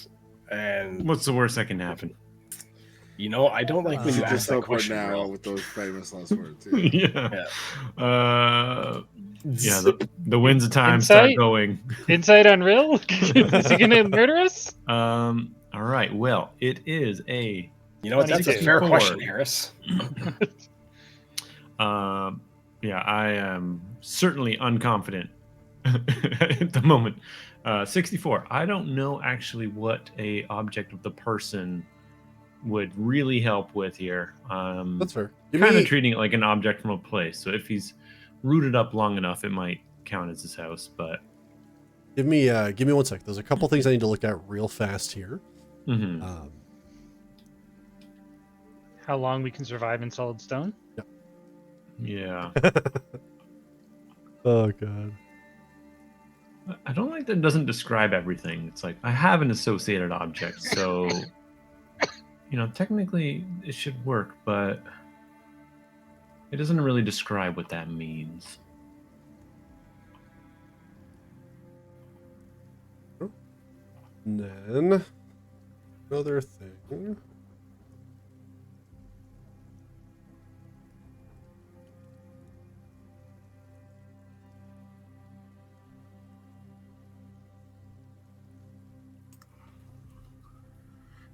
And What's the worst that can happen? you know, I don't like when you Just ask that teleport question. now Will. with those famous last words. Yeah. Yeah. Yeah. The winds of time start Insight? going. Insight on Rill? Is he gonna murder us? All right. Well, it is a. You know what? That's a fair 64. question, Harris. Yeah, I am certainly unconfident at the moment. 64. I don't know actually what a object of the person would really help with here. That's fair. Kind of treating it like an object from a place. So if he's rooted up long enough, it might count as his house. But give me 1 sec. There's a couple things I need to look at real fast here. mhm. How long we can survive in solid stone? Yeah, Oh god. I don't like that it doesn't describe everything. It's like I have an associated object, so technically it should work, but it doesn't really describe what that means. And then another thing.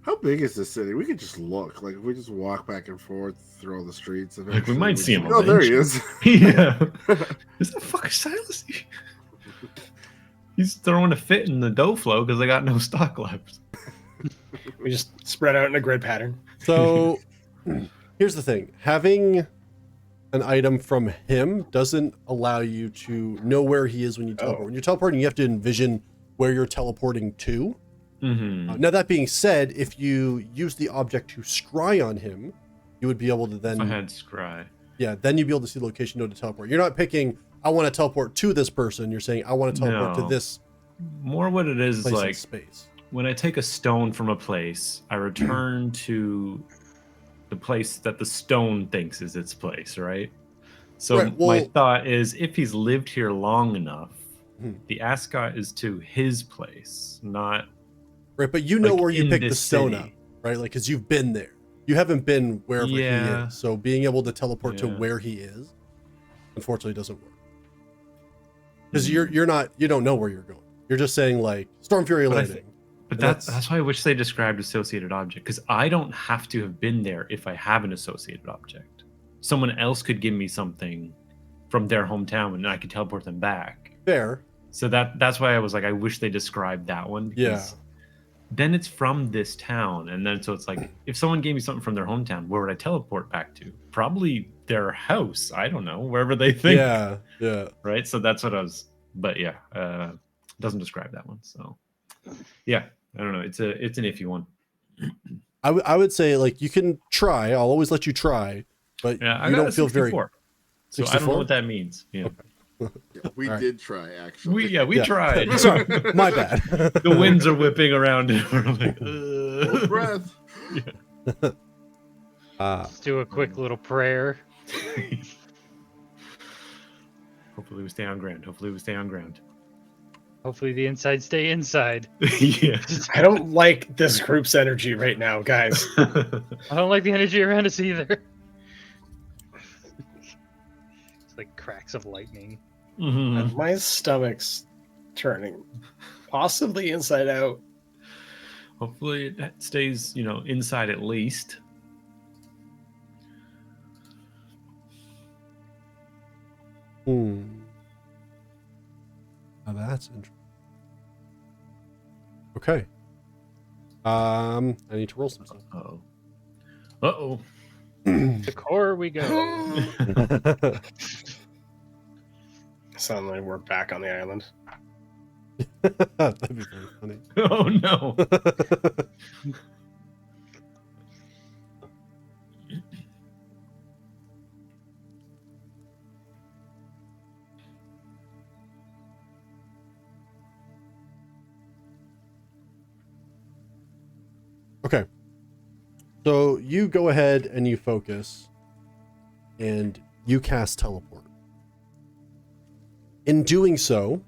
How big is this city? We could just look. Like if we just walk back and forth through all the streets. Like we might see him. Oh, there he is. Yeah. Is that fucking Silas? He's throwing a fit in the dough flow because they got no stock left. We just spread out in a grid pattern. So here's the thing. Having an item from him doesn't allow you to know where he is when you teleport. When you're teleporting, you have to envision where you're teleporting to. Mm-hmm. Now, that being said, if you use the object to scry on him, you would be able to then... I had scry. Yeah, then you'd be able to see the location node to teleport. You're not picking, I want to teleport to this person. You're saying, I want to teleport to this More what it is place like in space. when I take a stone from a place, I return to the place that the stone thinks is its place, right? So Right, well- my thought is if he's lived here long enough, the ascot is to his place, not... Right, but you know like where you in pick the this stone city. up, right? Like, because you've been there. You haven't been wherever he Yeah. is. So being able to teleport to Yeah. where he is, unfortunately, doesn't work. Because you don't know where you're going. You're just saying like Storm Fury But I Landing. But And that's why I wish they described associated object, because I don't have to have been there if I have an associated object. Someone else could give me something from their hometown and I could teleport them back. Fair. So that's why I was like, I wish they described that one. Because then it's from this town. And then so it's like, if someone gave me something from their hometown, where would I teleport back to? Probably their house. I don't know, wherever they think. Yeah. Right. So that's what I was, but yeah, doesn't describe that one. So yeah, I don't know. It's an iffy one. I would say like you can try. I'll always let you try, but Yeah, I you got don't a feel very. 64. So I don't 64? know what that means. Yeah. We All right. did try, actually. We tried. Sorry, my bad. The winds are whipping around and we're like, Hold breath. Let's do a quick little prayer. Hopefully we stay on ground. Hopefully the inside stay inside. Yeah. I don't like this group's energy right now, guys. I don't like the energy around us either. It's like cracks of lightning. And my stomach's turning, possibly inside out. Hopefully it stays, inside at least. Now that's interesting. Okay. I need to roll some stuff. Uh-oh. To core we go. Suddenly we're back on the island. That'd be very funny. Oh, no. Okay. So you go ahead and you focus and you cast teleport. In doing so,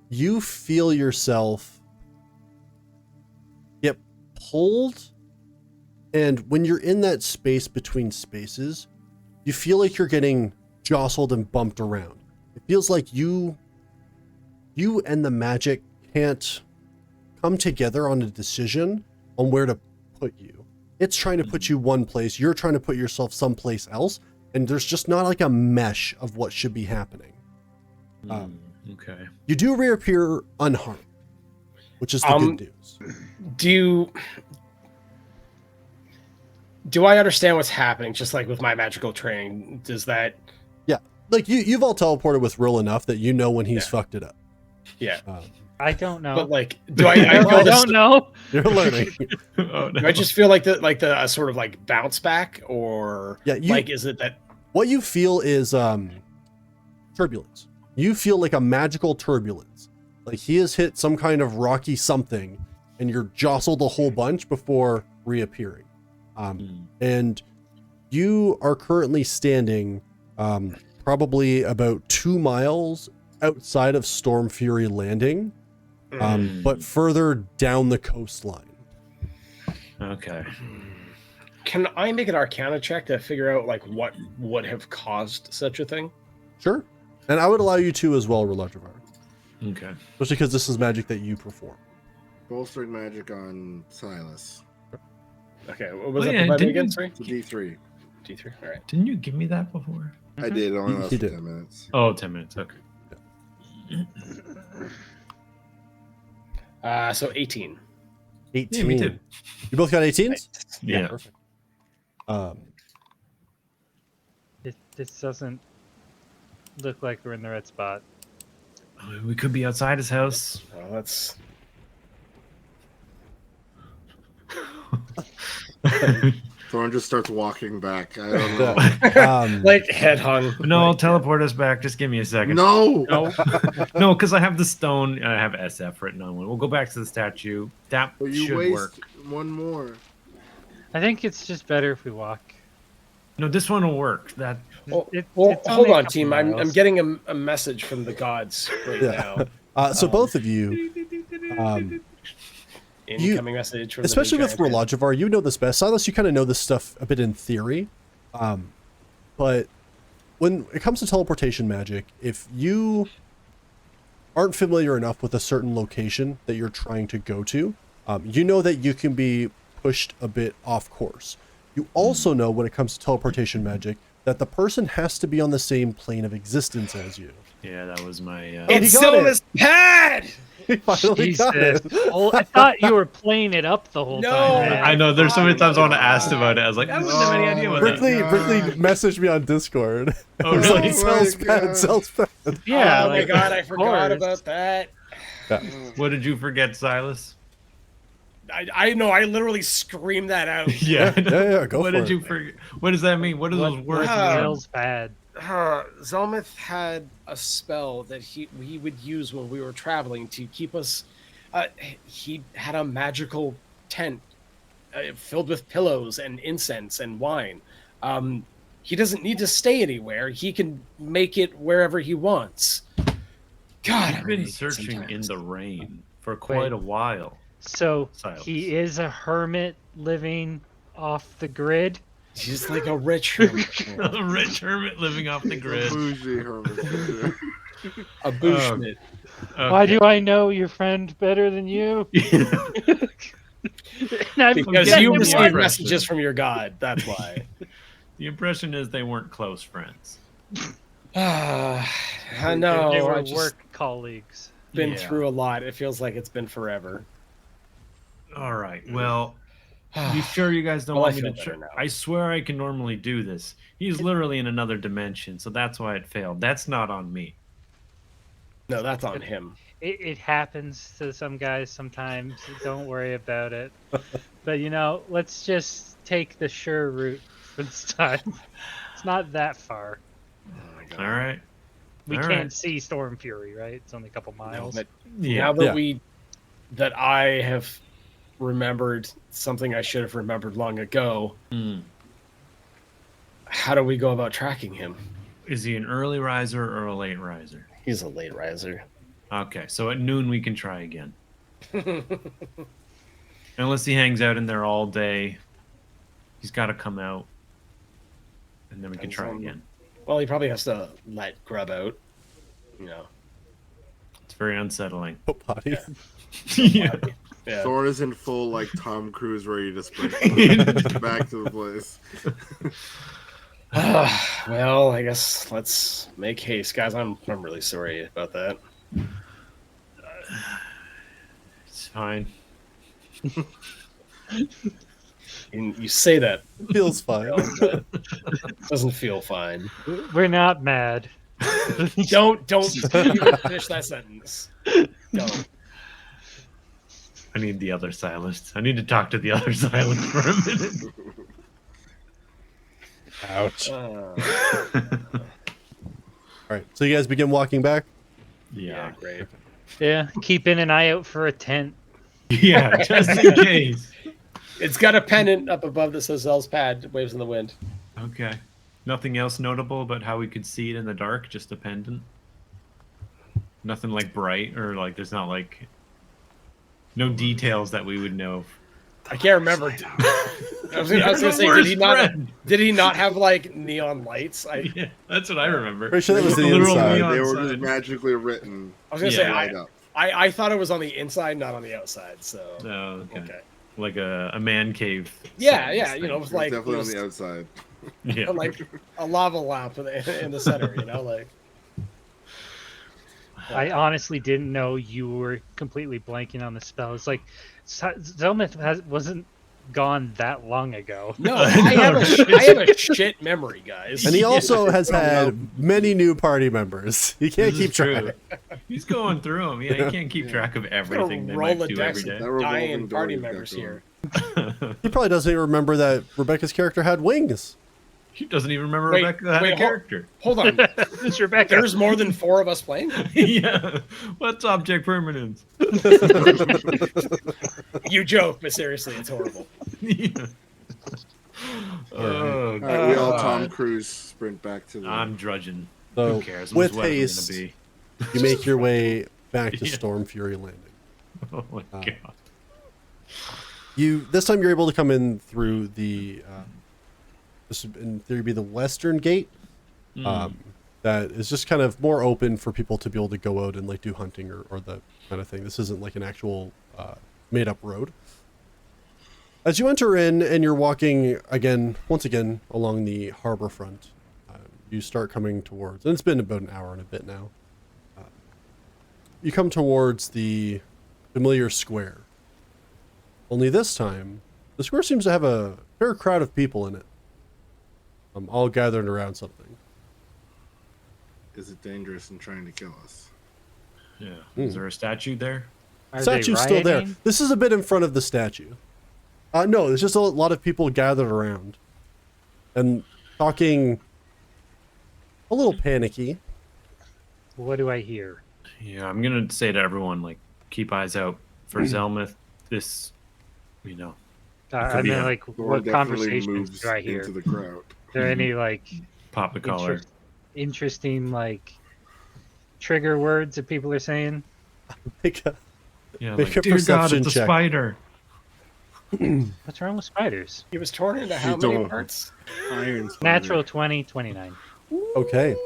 you feel yourself get pulled, and when you're in that space between spaces, you feel like you're getting jostled and bumped around. It feels like you and the magic can't come together on a decision on where to put you. It's trying to put you one place, you're trying to put yourself someplace else, and there's just not like a mesh of what should be happening. Okay. You do reappear unharmed, which is the good news. Do I understand what's happening? Just like with my magical training, does that? Yeah, like you've all teleported with Rill enough that you know when he's fucked it up. Yeah. I don't know. But like, do I? I don't know. You're learning. Oh, no. Do I just feel like the sort of like bounce back, or is it that? What you feel is turbulence. You feel like a magical turbulence. Like he has hit some kind of rocky something, and you're jostled a whole bunch before reappearing. And you are currently standing probably about 2 miles outside of Storm Fury Landing, but further down the coastline. Okay. Can I make an Arcana check to figure out like what would have caused such a thing? Sure. And I would allow you to as well, Relajivar. Okay. Especially because this is magic that you perform. Bolstering magic on Silas. Okay, what was that again? Sorry? It's a D3. D3, all right. Didn't you give me that before? I did, it only He lasted did. 10 minutes. Oh, 10 minutes. Okay. So 18. 18. Yeah, me too. You both got 18s? Yeah. Perfect. This doesn't look like we're in the right spot. We could be outside his house. Well, that's Thorn just starts walking back. I don't know. like head hung. No, teleport us back. Just give me a second. No! No, because I have the stone and I have SF written on one. We'll go back to the statue. That But you should waste work. one more. I think it's just better if we walk. No, this one will work. That Well, It's hold only a on, couple team. I'm miles. getting a message from the gods right now. So both of you, Incoming message from especially the with Relajivar, you know this best. Silas, you kind of know this stuff a bit in theory. But when it comes to teleportation magic, if you aren't familiar enough with a certain location that you're trying to go to, you know that you can be pushed a bit off course. You also know when it comes to teleportation magic that the person has to be on the same plane of existence as you. yeah, that was my. It's he got still it. this pad. He finally got Jesus. it. Oh, I thought you were playing it up the whole No. time. man. I know. There's so many times I want to ask about it. I was like, I wouldn't have any idea what that. Brickley messaged me on Discord. Oh, He was really? like, sells my pad, God. sells pad. Yeah. Oh my like, god, I of forgot course. about that. What did you forget, Silas? I know. I literally screamed that out. Yeah. Yeah, go What for did it. you forget? What does that mean? What do those words Wow. mean? Will's bad. Zelmith had a spell that he would use when we were traveling to keep us He had a magical tent filled with pillows and incense and wine. He doesn't need to stay anywhere. He can make it wherever he wants. God, I've been searching in the rain for quite a while. So Silas. he is a hermit living off the grid. He's like a rich hermit. A rich hermit living off the grid. Bougie hermit. A bushmit. Okay. Why do I know your friend better than you? Because you receive messages from your god. That's why. The impression is they weren't close friends. I know. They were I just work colleagues. been Yeah. through a lot. It feels like it's been forever. All right. Well, you sure you guys don't Well, I want me feel to? better now. I swear I can normally do this. He's literally in another dimension, so that's why it failed. That's not on me. No, that's on him. It happens to some guys sometimes. Don't worry about it. But let's just take the sure route for this time. It's not that far. Oh my God. All right. We All can't right. see Storm Fury, right? It's only a couple miles. But Yeah. now that Yeah. that I have remembered something I should have remembered long ago, Hmm. how do we go about tracking him? Is he an early riser or a late riser? He's a late riser. Okay, so at noon we can try again. Unless he hangs out in there all day, he's got to come out, and then we can try again. Well, he probably has to let Grub out. It's very unsettling. Oh, potty. Yeah. Yeah. Thorn is in full like Tom Cruise ready to sprint back to the place. Well, I guess let's make haste, guys. I'm really sorry about that. It's fine. And you say that, Feels fine. but it doesn't feel fine. We're not mad. Don't even finish that sentence. Don't. I need the other Silas. I need to talk to the other Silas for a minute. Ouch. Uh, All right. So you guys begin walking back. yeah, Yeah. great. Yeah, keeping an eye out for a tent. Yeah, just in case. It's got a pennant up above that says Zell's pad, waves in the wind. Okay. Nothing else notable about how we could see it in the dark, just a pendant? Nothing like bright or like there's not like no details that we would know. I can't remember. I was gonna say, did he not have like neon lights? Yeah, that's what I remember. Pretty sure that was the Literal inside. neon They were sign. just magically written. I was gonna Yeah. say Light up. I thought it was on the inside, not on the outside. So Oh, okay. okay. Like a man cave. Yeah, size yeah, thing. it was It's like definitely it on was the outside. Yeah. like a lava lamp in the center. Like I honestly didn't know you were completely blanking on the spell. It's like Zelmith wasn't gone that long ago. no, I have a shit memory, guys. And he also has had many new party members. He can't This keep is true. track. He's going through them. Yeah, he can't keep track of everything they might do every Rolodex day. That revolving dying door party you've got members going. here. He probably doesn't even remember that Rebecca's character had wings. He doesn't even remember Wait, Rebecca had wait, a character. Hold on, It's Rebecca. there's more than 4 of us playing. Yeah. What's object permanence? You joke, but seriously, it's horrible. Yeah. Oh, All right, we all God. Tom Cruise sprint back to the. I'm drudging. So Who cares? with What's weather haste, gonna be? you make your way back to Yeah. Storm Fury Landing. Oh my God. This time you're able to come in through the this would in theory be the western gate. That is just kind of more open for people to be able to go out and like do hunting or the kind of thing. This isn't like an actual made up road. As you enter in and you're walking once again along the harbor front, you start coming towards, and it's been about an hour and a bit now. You come towards the familiar square. Only this time, the square seems to have a fair crowd of people in it, all gathered around something. Is it dangerous and trying to kill us? Yeah. Is there a statue there? Are they Statue's still there. rioting? This is a bit in front of the statue. No, there's just a lot of people gathered around and talking a little panicky. What do I hear? Yeah, I'm gonna say to everyone, like, keep eyes out for Zelmuth, this, I mean, like, Thor what definitely conversations moves do I hear? into the crowd. Are there any like pop the collar. interesting like trigger words that people are saying? Make a Like, dear God, perception it's a check. spider. What's wrong with spiders? He was torn into how You many don't- parts? Iron spider. Natural 20, 29. Okay.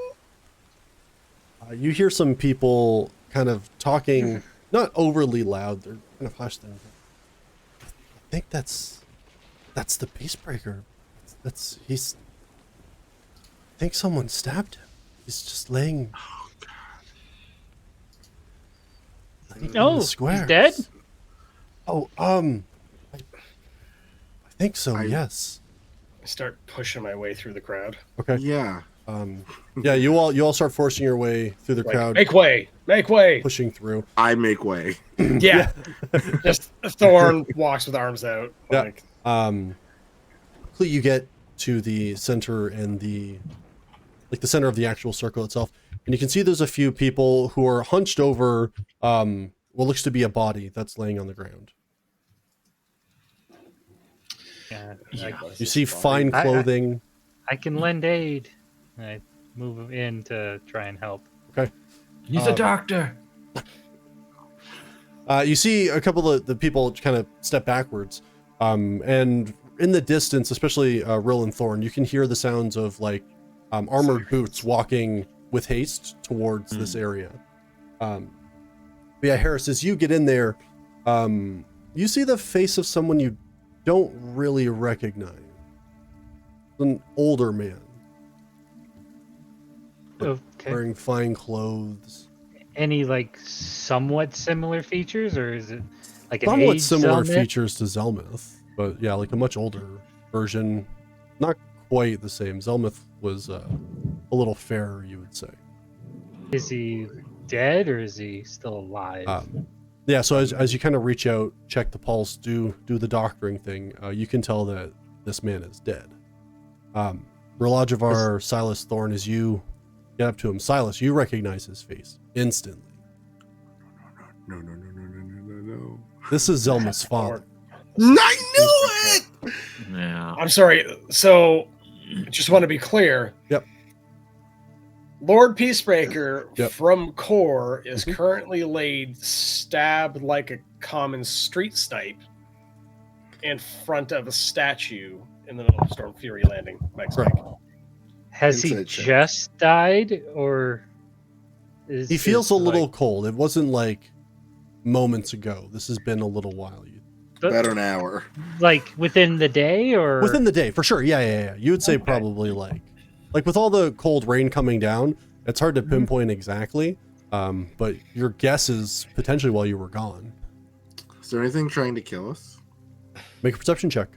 You hear some people kind of talking, not overly loud. They're kind of hushed. I think that's the Peacebreaker. He's. I think someone stabbed him. He's just laying. laying in the square. He's dead? Oh, I think so. I- Yes. I start pushing my way through the crowd. Okay. Yeah. Yeah. You all start forcing your way through the Like, crowd, make way! Make way! pushing through. I make way. Yeah. Just Thorn walks with arms out. Yeah. Like, Quickly you get to the center and the center of the actual circle itself, and you can see there's a few people who are hunched over what looks to be a body that's laying on the ground. Yeah. You see fine clothing. I can lend aid. I move in to try and help. Okay. He's a doctor. You see a couple of the people kind of step backwards, and in the distance, especially Rill and Thorn, you can hear the sounds of like armored boots walking with haste towards this area. But yeah, Harris, as you get in there, you see the face of someone you don't really recognize. An older man. Okay. Wearing fine clothes. Any like somewhat similar features, or is it like an Somewhat age similar Zelmuth? features to Zelmuth, but yeah, like a much older version. Not quite the same. Zelmuth was a little fairer, you would say. Is he dead or is he still alive? Yeah, so as you kind of reach out, check the pulse, do the doctoring thing, you can tell that this man is dead. Relajavar, Silas Thorn, as you get up to him, Silas, you recognize his face instantly. No. This is Zelma's father. I knew it! Yeah. I'm sorry. So, just want to be clear. Yep. Lord Peacebreaker Yep. from Core is currently laid, stabbed like a common street snipe, in front of a statue in the middle of Storm Fury Landing. Next Correct. week. Has he Inside check. just died, or is He feels a like- little cold. It wasn't like moments ago. This has been a little while. About an hour. like within the day, or Within the day, for sure. Yeah. You would say probably like with all the cold rain coming down, it's hard to pinpoint exactly. But your guess is potentially while you were gone. Is there anything trying to kill us? Make a perception check.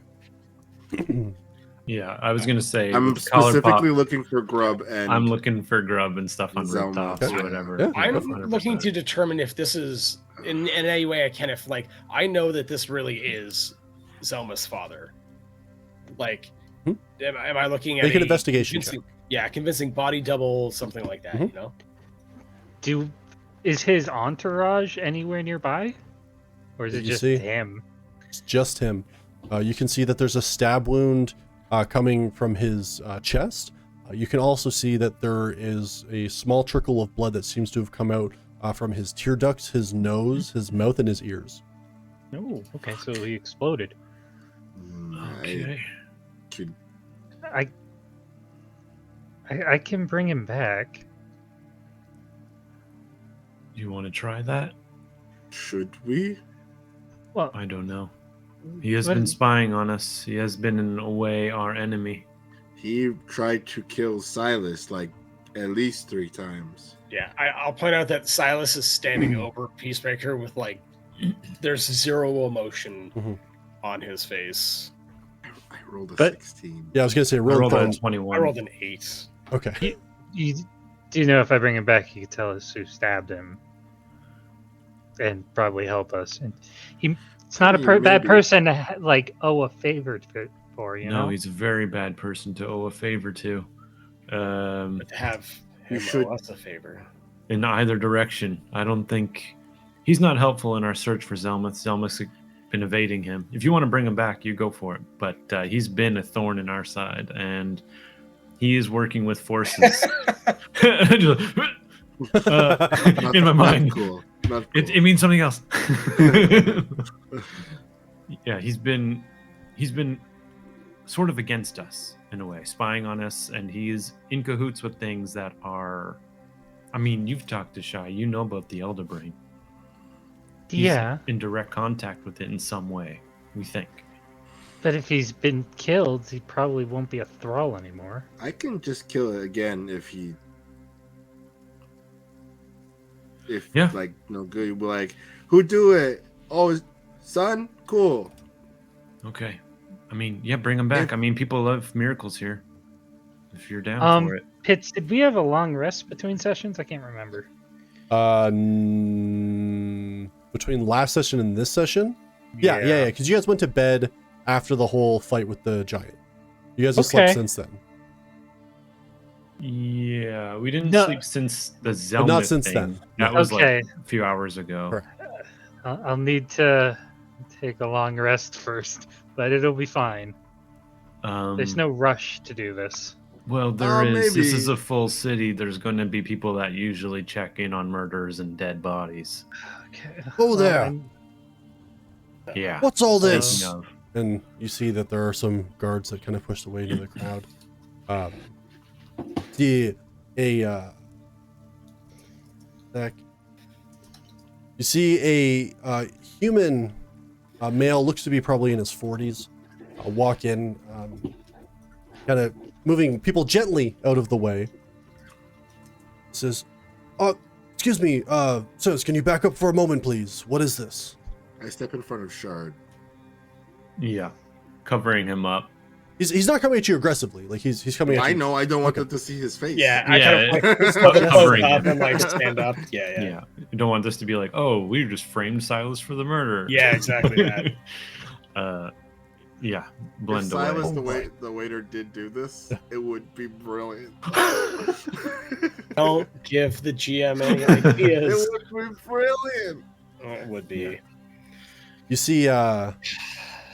Yeah, I was gonna say I'm with the collar specifically pop, looking for grub and I'm looking for grub and stuff on Zelma. rooftops Okay. or whatever. Yeah. I'm 100%. looking to determine if this is in any way I can. If like I know that this really is Zelma's father. Like, am I looking at Make an a investigation convincing- Yeah, convincing body double, something like that. Mhm. You know. is his entourage anywhere nearby, or is That it you just see? him? It's just him. You can see that there's a stab wound coming from his chest. You can also see that there is a small trickle of blood that seems to have come out from his tear ducts, his nose, his mouth, and his ears. Oh, okay, so he exploded. Okay. I can bring him back. You want to try that? Should we? Well, I don't know. He has What- been spying on us. He has been in a way our enemy. He tried to kill Silas like at least 3 times. Yeah, I'll point out that Silas is standing over Peacemaker with like, there's zero emotion Mhm. on his face. I rolled a But- 16. Yeah, I was gonna say, I roll rolled a Thorn. 21. I rolled an 8. Okay. do you know if I bring him back, he could tell us who stabbed him, and probably help us. And it's not a Yeah, bad maybe. person to like owe a favor for. You No, know, he's a very bad person to owe a favor to. But to have You him should- owe us a favor. In either direction. I don't think He's not helpful in our search for Zelmuth. Zelmuth's been evading him. If you want to bring him back, you go for it. But he's been a thorn in our side, and he is working with forces. In my mind. Cool. Not cool. It means something else. Yeah, he's been sort of against us in a way, spying on us, and he is in cahoots with things that are. I mean, you've talked to Shai. You know about the Elder Brain. He's in direct contact with it in some way, we think. But if he's been killed, he probably won't be a thrall anymore. I can just kill it again if like no good. You'll be like, who do it? Oh, son, cool. Okay, I mean, yeah, bring him back. I mean, people love miracles here. If you're down for it. Pitts, did we have a long rest between sessions? I can't remember. Between last session and this session? Yeah. Because you guys went to bed after the whole fight with the giant. You guys have slept since then. Yeah, we didn't sleep since the Zelmuth But not since thing. then. That was like a few hours ago. Correct. I'll need to take a long rest first, but it'll be fine. There's no rush to do this. Well, there is. Maybe. This is a full city. There's going to be people that usually check in on murders and dead bodies. Okay. Oh, there. Yeah. What's all this? And you see that there are some guards that kind of pushed away to the crowd. You see a human male, looks to be probably in his 40s, walk in, kind of moving people gently out of the way. Says, excuse me, sirs, can you back up for a moment, please? What is this? I step in front of Shard. Yeah, covering him up. He's not coming at you aggressively. Like he's coming at you. I know. I don't want them to see his face. Yeah, I kind of like covering up him. and like stand up. Yeah. You don't want this to be like, oh, we just framed Silas for the murder. Yeah, exactly that. Yeah, If blend Silas, away. the waiter, did do this, it would be brilliant. Don't give the GM any ideas. It would be brilliant. Oh, it would be. Yeah. You see, I'm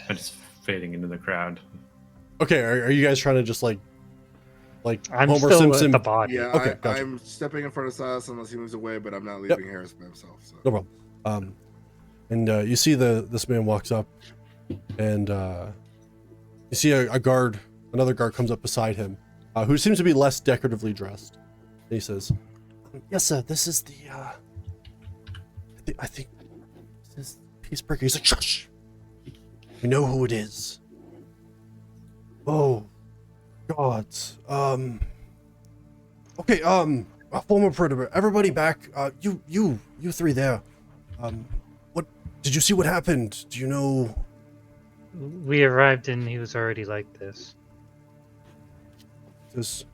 just fading into the crowd. Okay, are you guys trying to just like I'm Homer still Simpson? at the body. Yeah, Okay, gotcha. I'm stepping in front of Silas unless he moves away, but I'm not leaving Harris by himself. So. No problem. And you see this man walks up, and you see another guard comes up beside him, who seems to be less decoratively dressed. And he says, "Yes, sir. This is the. I think this is Peacebreaker." He's like, "Shush. We know who it is." Oh, God. Okay. Former predator. Everybody back. You three there. What did you see? What happened? Do you know? We arrived and he was already like this. This.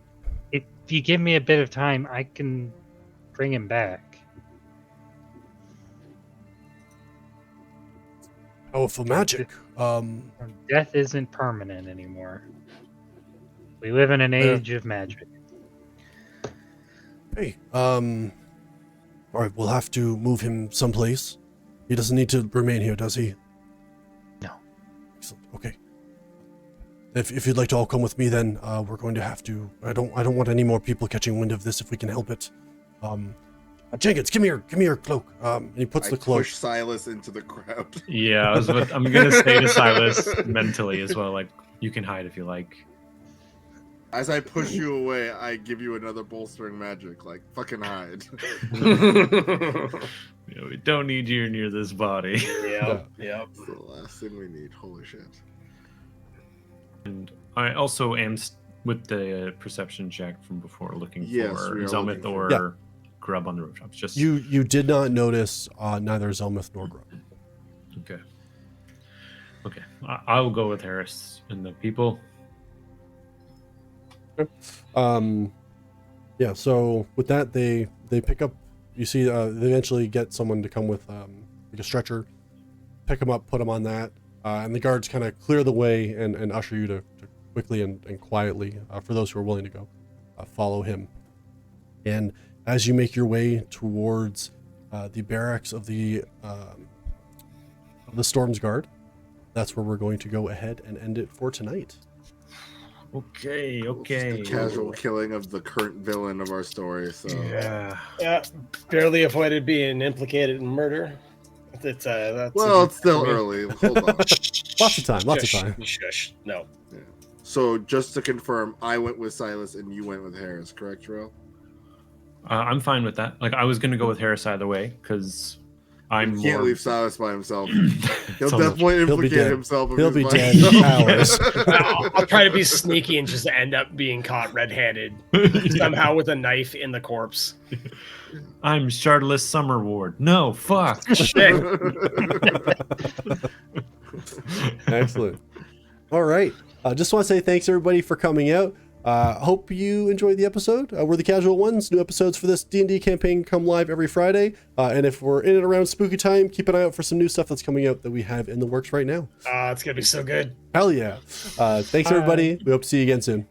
If you give me a bit of time, I can bring him back. Powerful magic. Death isn't permanent anymore. We live in an age of magic. Hey. All right. We'll have to move him someplace. He doesn't need to remain here, does he? No. Excellent. Okay. If you'd like to all come with me, then we're going to have to. I don't want any more people catching wind of this if we can help it. Jenkins, give me your cloak. And he puts the cloak. Push Silas into the crowd. Yeah, I'm gonna say to Silas mentally as well, like, you can hide if you like. As I push you away, I give you another bolstering magic. Like, fucking hide. We don't need you near this body. Yep. That's the last thing we need. Holy shit. And I also am with the perception check from before looking for Zelmuth or Grub on the rooftops. Just You did not notice neither Zelmuth nor Grub. Okay. I'll go with Harris and the people. Yeah, so with that they pick up, you see they eventually get someone to come with like a stretcher, pick him up, put him on that, and the guards kind of clear the way and usher you to quickly and quietly, for those who are willing to go, follow him. And as you make your way towards the barracks of the Storm's Guard. That's where we're going to go ahead and end it for tonight. Okay. The casual killing of the current villain of our story. So yeah, barely avoided being implicated in murder. That's it's still early. Hold on. Lots of time. Shush. No. Yeah. So just to confirm, I went with Silas and you went with Harris, correct, Terrell? I'm fine with that. Like, I was going to go with Harris either way because you can't leave Silas by himself. He'll definitely implicate himself. He'll be dead in hours. I'll try to be sneaky and just end up being caught red-handed somehow with a knife in the corpse. I'm Shardless Summer Ward. No, fuck. Excellent. All right. Just want to say thanks everybody for coming out. Hope you enjoyed the episode. We're the Casual Ones. New episodes for this D&D campaign come live every Friday. And if we're in and around spooky time, keep an eye out for some new stuff that's coming out that we have in the works right now. It's going to be so good. Hell yeah. Thanks everybody. We hope to see you again soon.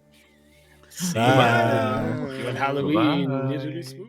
Bye. Good Halloween. Bye.